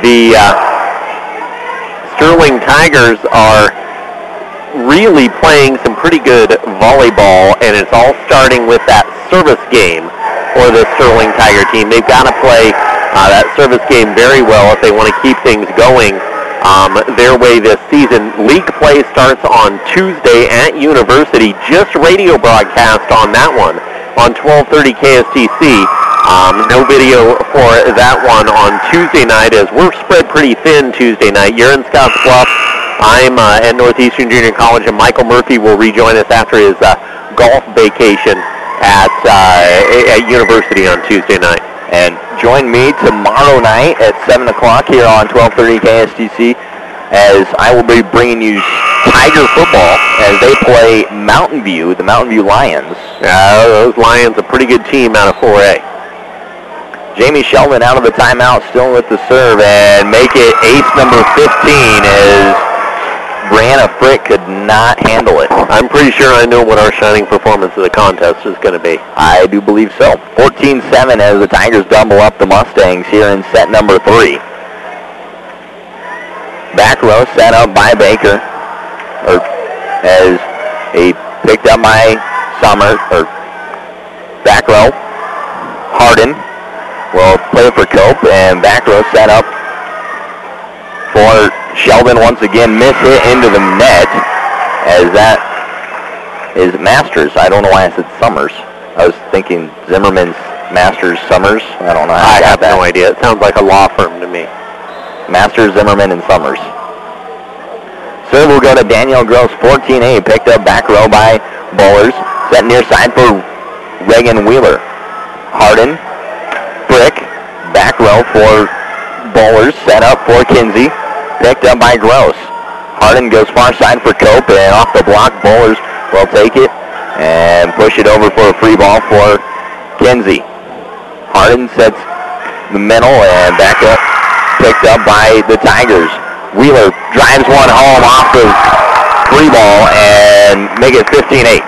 The Sterling Tigers are really playing some pretty good volleyball, and it's all starting with that service game for the Sterling Tiger team. They've got to play that service game very well if they want to keep things going their way this season. League play starts on Tuesday at University. Just radio broadcast on that one on 1230 KSTC. No video for that one on Tuesday night, as we're spread pretty thin Tuesday night. You're in Scotts Bluff. I'm at Northeastern Junior College, and Michael Murphy will rejoin us after his golf vacation at University on Tuesday night. And join me tomorrow night at 7 o'clock here on 1230 KSTC as I will be bringing you Tiger football as they play Mountain View, the Mountain View Lions. Those Lions, a pretty good team out of 4A. Jamie Sheldon out of the timeout, still with the serve, and make it ace number 15 as Brianna Frick could not handle it. I'm pretty sure I know what our shining performance of the contest is going to be. I do believe so. 14-7 as the Tigers double up the Mustangs here in set number 3. Back row set up by Baker, as a picked up by Summers, back row. Hardin will play for Cope, and back row set up for Sheldon once again. Miss hit into the net, as that is Masters. I don't know why I said Summers. I was thinking Zimmerman's Masters Summers. I don't know how I have no idea. It sounds like a law firm to me. Masters, Zimmerman, and Summers. Serve will go to Danielle Gross, 14-8, picked up back row by Bowlers. Set near side for Reagan Wheeler. Hardin, Frick, back row for Bowlers, set up for Kinsey, picked up by Gross. Hardin goes far side for Cope, and off the block, Bowlers will take it and push it over for a free ball for Kinsey. Hardin sets the middle and back up, picked up by the Tigers. Wheeler drives one home off the free ball and make it 15-8.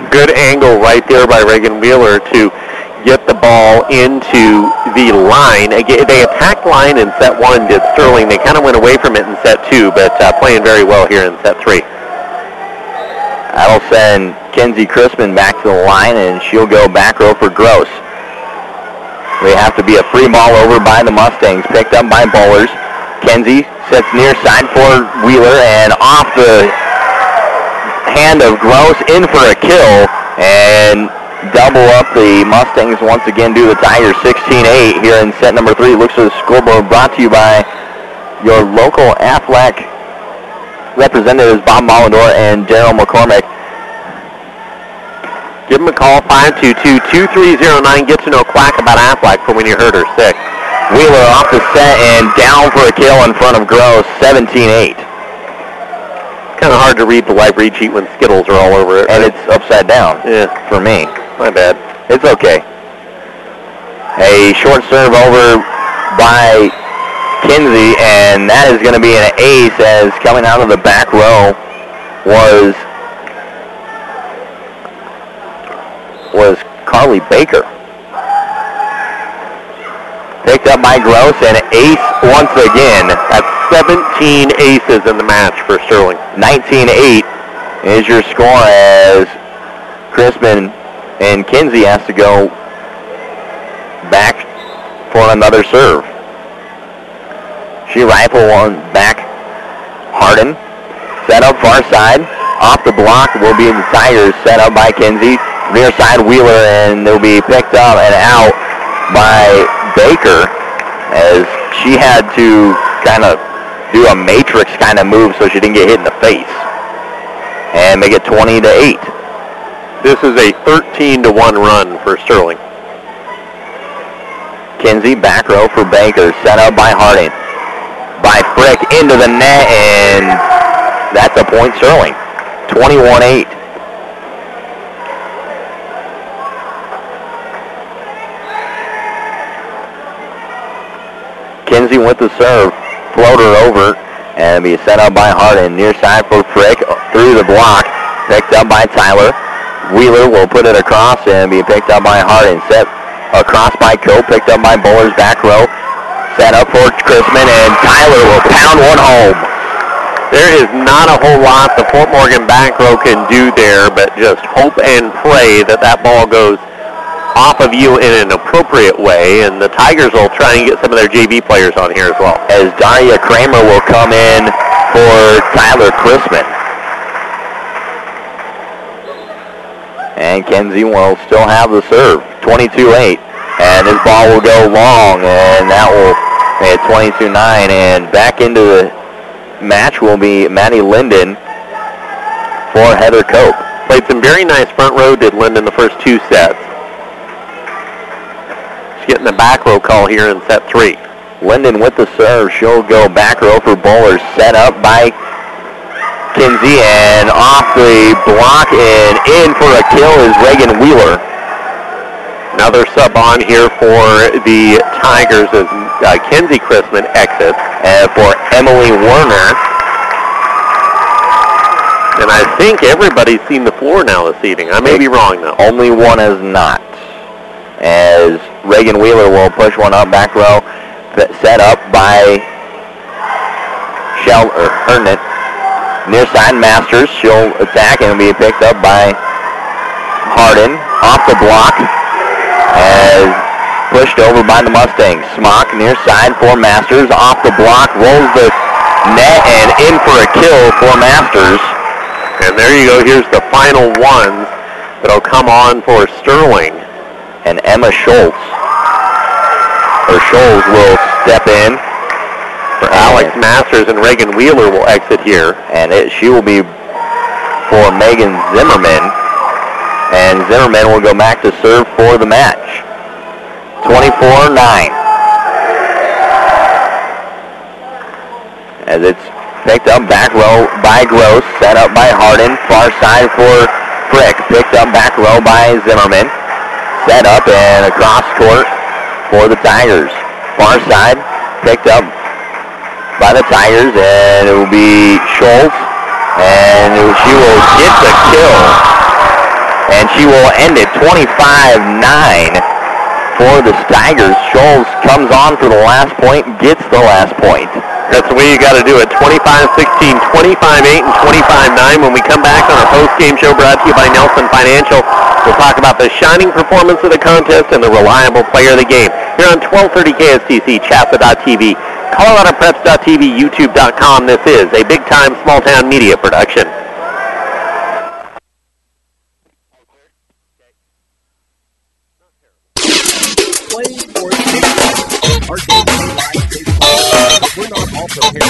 Good angle right there by Reagan Wheeler to get the ball into the line. Again, they attacked line in set 1, did Sterling. They kind of went away from it in set 2, but playing very well here in set 3. That'll send Kenzie Crispin back to the line, and she'll go back row for Gross. They have to be a free ball over by the Mustangs, picked up by Bowlers. Kenzie sets near side for Wheeler, and off the hand of Gross, in for a kill, and double up the Mustangs once again do the Tigers. 16-8 here in set number 3. Looks at the scoreboard, brought to you by your local Aflac representatives Bob Mollador and Daryl McCormick. Give them a call, 522-2309. Get to know Quack about Aflac for when you're hurt or sick. Wheeler off the set and down for a kill in front of Gross. 17-8. Kind of hard to read the live read sheet when Skittles are all over it. And it's upside down. Yeah. For me. My bad. It's okay. A short serve over by Kinsey, and that is going to be an ace, as coming out of the back row was Carly Baker. Picked up by Gross, and ace once again. That's 17 aces in the match for Sterling. 19-8 is your score, as Crispin and Kinsey has to go back for another serve. She rifle one back. Hardin set up far side. Off the block will be the Tigers, set up by Kinsey. Near side Wheeler, and they'll be picked up and out by Baker, as she had to kind of do a matrix kind of move so she didn't get hit in the face. And make it 20-8. This is a 13-1 run for Sterling. Kinsey back row for Baker, set up by Harding. By Frick into the net, and that's a point Sterling. 21-8. Kinsey with the serve, floater over, and be set up by Harding. Near side for Frick, through the block, picked up by Tyler. Wheeler will put it across and be picked up by Harding. Set across by Coe, picked up by Bowler's back row. Set up for Chrisman, and Tyler will pound one home. There is not a whole lot the Fort Morgan back row can do there, but just hope and pray that that ball goes off of you in an appropriate way, and the Tigers will try and get some of their JV players on here as well. As Daria Kramer will come in for Tyler Chrisman. And Kenzie will still have the serve, 22-8. And this ball will go long, and that will make it 22-9. And back into the match will be Maddie Linden for Heather Cope. Played some very nice front row, did Linden, the first two sets. She's getting the back row call here in set 3. Linden with the serve. She'll go back row for Bowler. Set up by Kinsey, and off the block and in for a kill is Reagan Wheeler. Another sub on here for the Tigers as Kenzie Chrisman exits. And for Emily Werner. And I think everybody's seen the floor now this evening. I may be wrong, though. Only one has not. As Reagan Wheeler will push one up back row. Set up by Hernet. Near side Masters. She'll attack and be picked up by Hardin. Off the block. As pushed over by the Mustangs. Smock near side for Masters. Off the block, rolls the net, and in for a kill for Masters. And there you go. Here's the final ones that'll come on for Sterling. And Emma Schultz. Or Scholes will step in. For Alex Masters, and Reagan Wheeler will exit here. And she will be for Megan Zimmerman. And Zimmerman will go back to serve for the match. 24-9. As it's picked up back row by Gross, set up by Hardin, far side for Frick, picked up back row by Zimmerman, set up and across court for the Tigers. Far side, picked up by the Tigers, and it will be Schultz, and she will get the kill. And she will end it 25-9 for the Tigers. Scholes comes on for the last point, gets the last point. That's the way you got to do it. 25-16, 25-8, and 25-9. When we come back on our post-game show brought to you by Nelson Financial, we'll talk about the shining performance of the contest and the reliable player of the game. Here on 1230 KSTC, Chassa.tv, ColoradoPreps.tv, YouTube.com. This is a big-time small-town media production. We're not all prepared.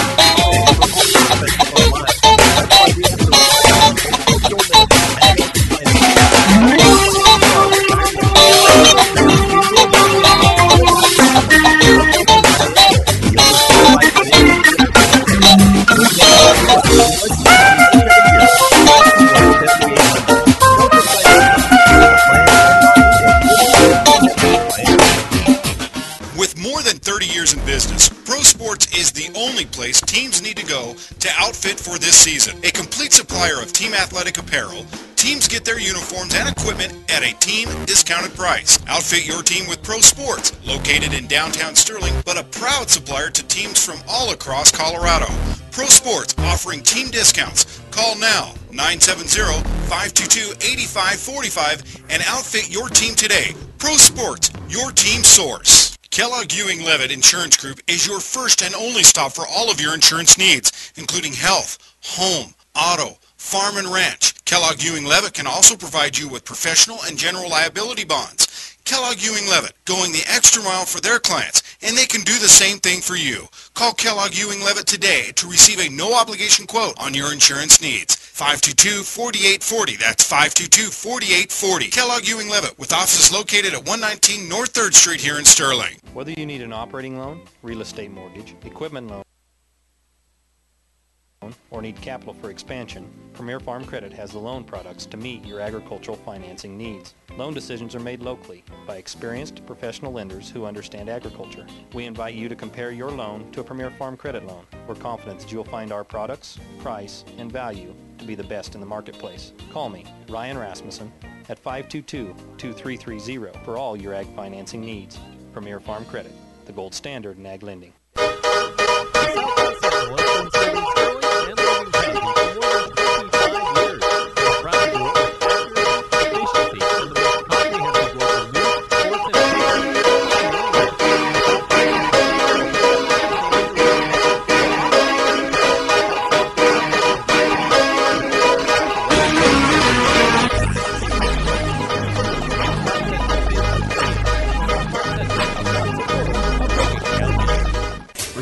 With more than 30 years in business, Pro Sports is the only place teams need to go to outfit for this season. A complete supplier of team athletic apparel, teams get their uniforms and equipment at a team discounted price. Outfit your team with Pro Sports, located in downtown Sterling, but a proud supplier to teams from all across Colorado. Pro Sports, offering team discounts. Call now, 970-522-8545, and outfit your team today. Pro Sports, your team source. Kellogg Ewing Levitt Insurance Group is your first and only stop for all of your insurance needs, including health, home, auto, farm and ranch. Kellogg Ewing Levitt can also provide you with professional and general liability bonds. Kellogg Ewing Levitt, going the extra mile for their clients, and they can do the same thing for you. Call Kellogg Ewing Levitt today to receive a no-obligation quote on your insurance needs. 522-4840. That's 522-4840. Kellogg Ewing Levitt, with offices located at 119 North 3rd Street here in Sterling. Whether you need an operating loan, real estate mortgage, equipment loan, or need capital for expansion, Premier Farm Credit has the loan products to meet your agricultural financing needs. Loan decisions are made locally by experienced professional lenders who understand agriculture. We invite you to compare your loan to a Premier Farm Credit loan. We're confident that you'll find our products, price, and value to be the best in the marketplace. Call me, Ryan Rasmussen, at 522-2330 for all your ag financing needs. Premier Farm Credit, the gold standard in ag lending.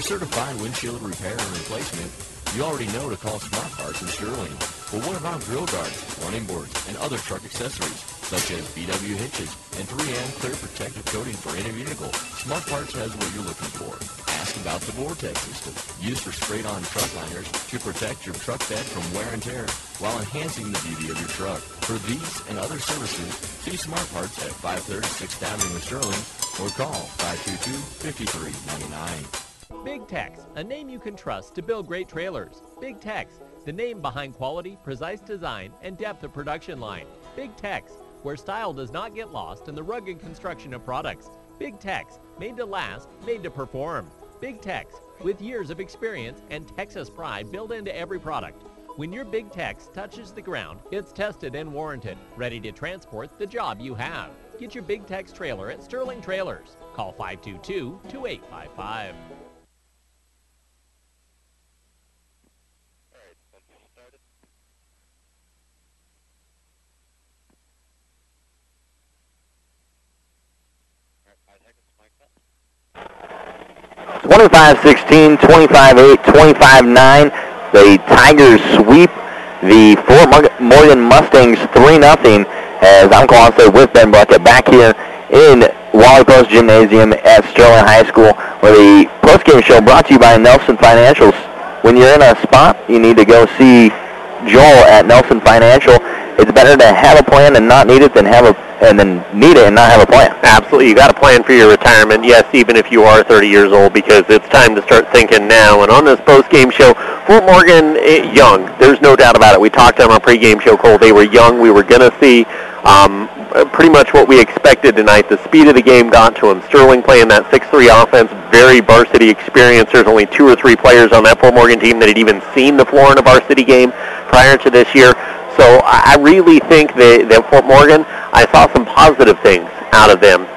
Certified windshield repair and replacement, you already know to call Smart Parts in Sterling. But what about grill guards, running boards, and other truck accessories, such as BW hitches and 3M clear protective coating for any vehicle? Smart Parts has what you're looking for. Ask about the Vortex system, used for sprayed-on truck liners to protect your truck bed from wear and tear while enhancing the beauty of your truck. For these and other services, see Smart Parts at 530 6th Avenue in Sterling or call 522-5399. Big Tex, a name you can trust to build great trailers. Big Tex, the name behind quality, precise design, and depth of production line. Big Tex, where style does not get lost in the rugged construction of products. Big Tex, made to last, made to perform. Big Tex, with years of experience and Texas pride built into every product. When your Big Tex touches the ground, it's tested and warranted, ready to transport the job you have. Get your Big Tex trailer at Sterling Trailers. Call 522-2855. It's 25-16, 25-8, 25-9. The Tigers sweep the Fort Morgan Mustangs 3-0 as I'm calling with Ben Bucket back here in Wally Post Gymnasium at Sterling High School, where the postgame show brought to you by Nelson Financials. When you're in a spot, you need to go see Joel at Nelson Financial. It's better to have a plan and not need it than need it and not have a plan. Absolutely. You got a plan for your retirement, yes, even if you are 30 years old, because it's time to start thinking now. And on this post-game show, Fort Morgan, young. There's no doubt about it. We talked on our pregame show, Cole. They were young. We were going to see pretty much what we expected tonight. The speed of the game got to them. Sterling playing that 6-3 offense, very varsity experience. There's only 2 or 3 players on that Fort Morgan team that had even seen the floor in a varsity game prior to this year. So I really think that Fort Morgan, I saw some positive things out of them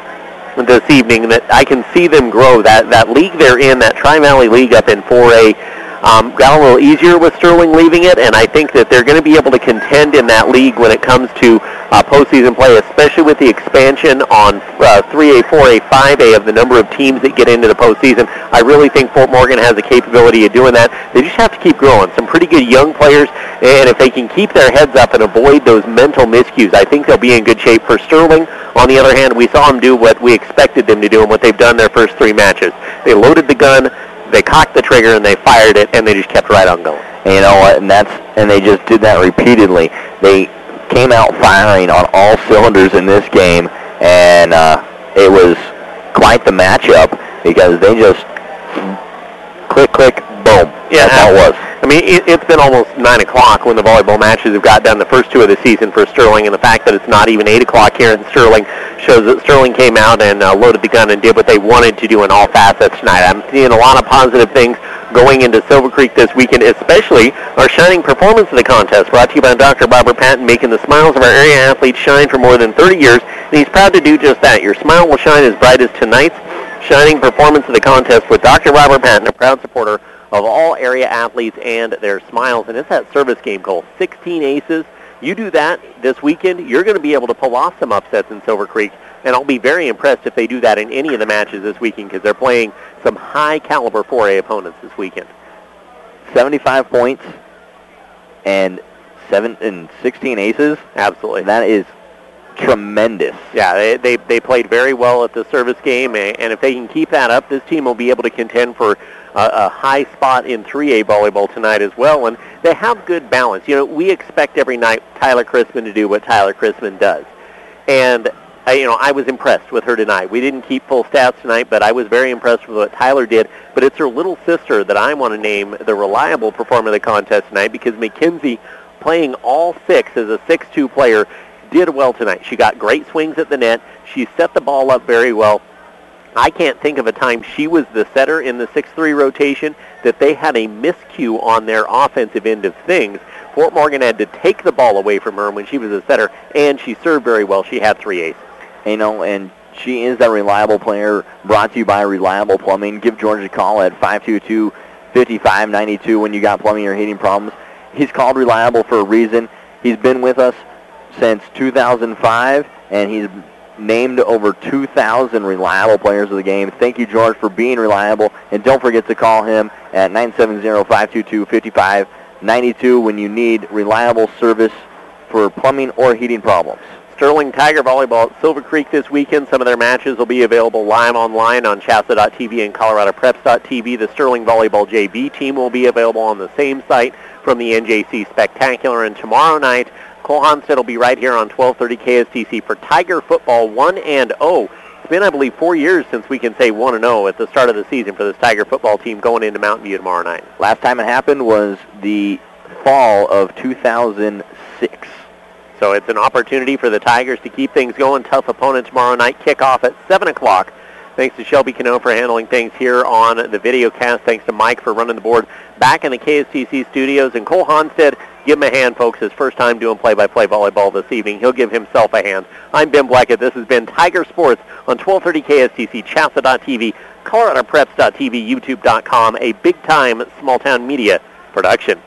this evening, that I can see them grow. That league they're in, that Tri-Valley League up in 4A, got a little easier with Sterling leaving it, and I think that they're going to be able to contend in that league when it comes to postseason play, especially with the expansion on 3A, 4A, 5A of the number of teams that get into the postseason. I really think Fort Morgan has the capability of doing that. They just have to keep growing. Some pretty good young players, and if they can keep their heads up and avoid those mental miscues, I think they'll be in good shape. For Sterling, on the other hand, we saw them do what we expected them to do and what they've done their first 3 matches. They loaded the gun, they cocked the trigger, and they fired it, and they just kept right on going. And you know what? And they just did that repeatedly. They came out firing on all cylinders in this game, and it was quite the matchup because they just click, click, boom. Yeah, that's how it was. I mean, it's been almost 9 o'clock when the volleyball matches have got done, the first 2 of the season for Sterling, and the fact that it's not even 8 o'clock here in Sterling shows that Sterling came out and loaded the gun and did what they wanted to do in all facets tonight. I'm seeing a lot of positive things going into Silver Creek this weekend, especially our shining performance of the contest, brought to you by Dr. Robert Patton, making the smiles of our area athletes shine for more than 30 years, and he's proud to do just that. Your smile will shine as bright as tonight's shining performance of the contest with Dr. Robert Patton, a proud supporter of all area athletes and their smiles. And it's that service game, Cole. 16 aces. You do that this weekend, you're going to be able to pull off some upsets in Silver Creek. And I'll be very impressed if they do that in any of the matches this weekend because they're playing some high-caliber 4A opponents this weekend. 75 points and 16 aces. Absolutely. That is tremendous. Yeah, they played very well at the service game, and if they can keep that up, this team will be able to contend for a high spot in 3A volleyball tonight as well, and they have good balance. You know, we expect every night Tyler Chrisman to do what Tyler Chrisman does, and I was impressed with her tonight. We didn't keep full stats tonight, but I was very impressed with what Tyler did. But it's her little sister that I want to name the reliable performer of the contest tonight because Mackenzie, playing all 6 as a 6'2 player, did well tonight. She got great swings at the net. She set the ball up very well. I can't think of a time she was the setter in the 6-3 rotation that they had a miscue on their offensive end of things. Fort Morgan had to take the ball away from her when she was a setter, and she served very well. She had 3 aces. And she is that reliable player, brought to you by Reliable Plumbing. Give George a call at 522-5592 when you got plumbing or heating problems. He's called Reliable for a reason. He's been with us since 2005, and he's named over 2,000 reliable players of the game. Thank you, George, for being reliable. And don't forget to call him at 970-522-5592 when you need reliable service for plumbing or heating problems. Sterling Tiger Volleyball at Silver Creek this weekend. Some of their matches will be available live online on Shasta.tv and ColoradoPreps.tv. The Sterling Volleyball JV team will be available on the same site from the NJC Spectacular. And tomorrow night, Cole Honstead will be right here on 1230 KSTC for Tiger Football 1-0. It's been, I believe, 4 years since we can say 1-0 at the start of the season for this Tiger football team going into Mountain View tomorrow night. Last time it happened was the fall of 2006. So it's an opportunity for the Tigers to keep things going. Tough opponent tomorrow night. Kickoff at 7 o'clock. Thanks to Shelby Cano for handling things here on the video cast. Thanks to Mike for running the board back in the KSTC studios. And Cole Honstead, give him a hand, folks. His first time doing play-by-play volleyball this evening. He'll give himself a hand. I'm Ben Blackett. This has been Tiger Sports on 1230 KSTC, Shasta.tv, ColoradoPreps.tv, YouTube.com, a big-time small-town media production.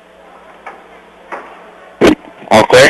All clear?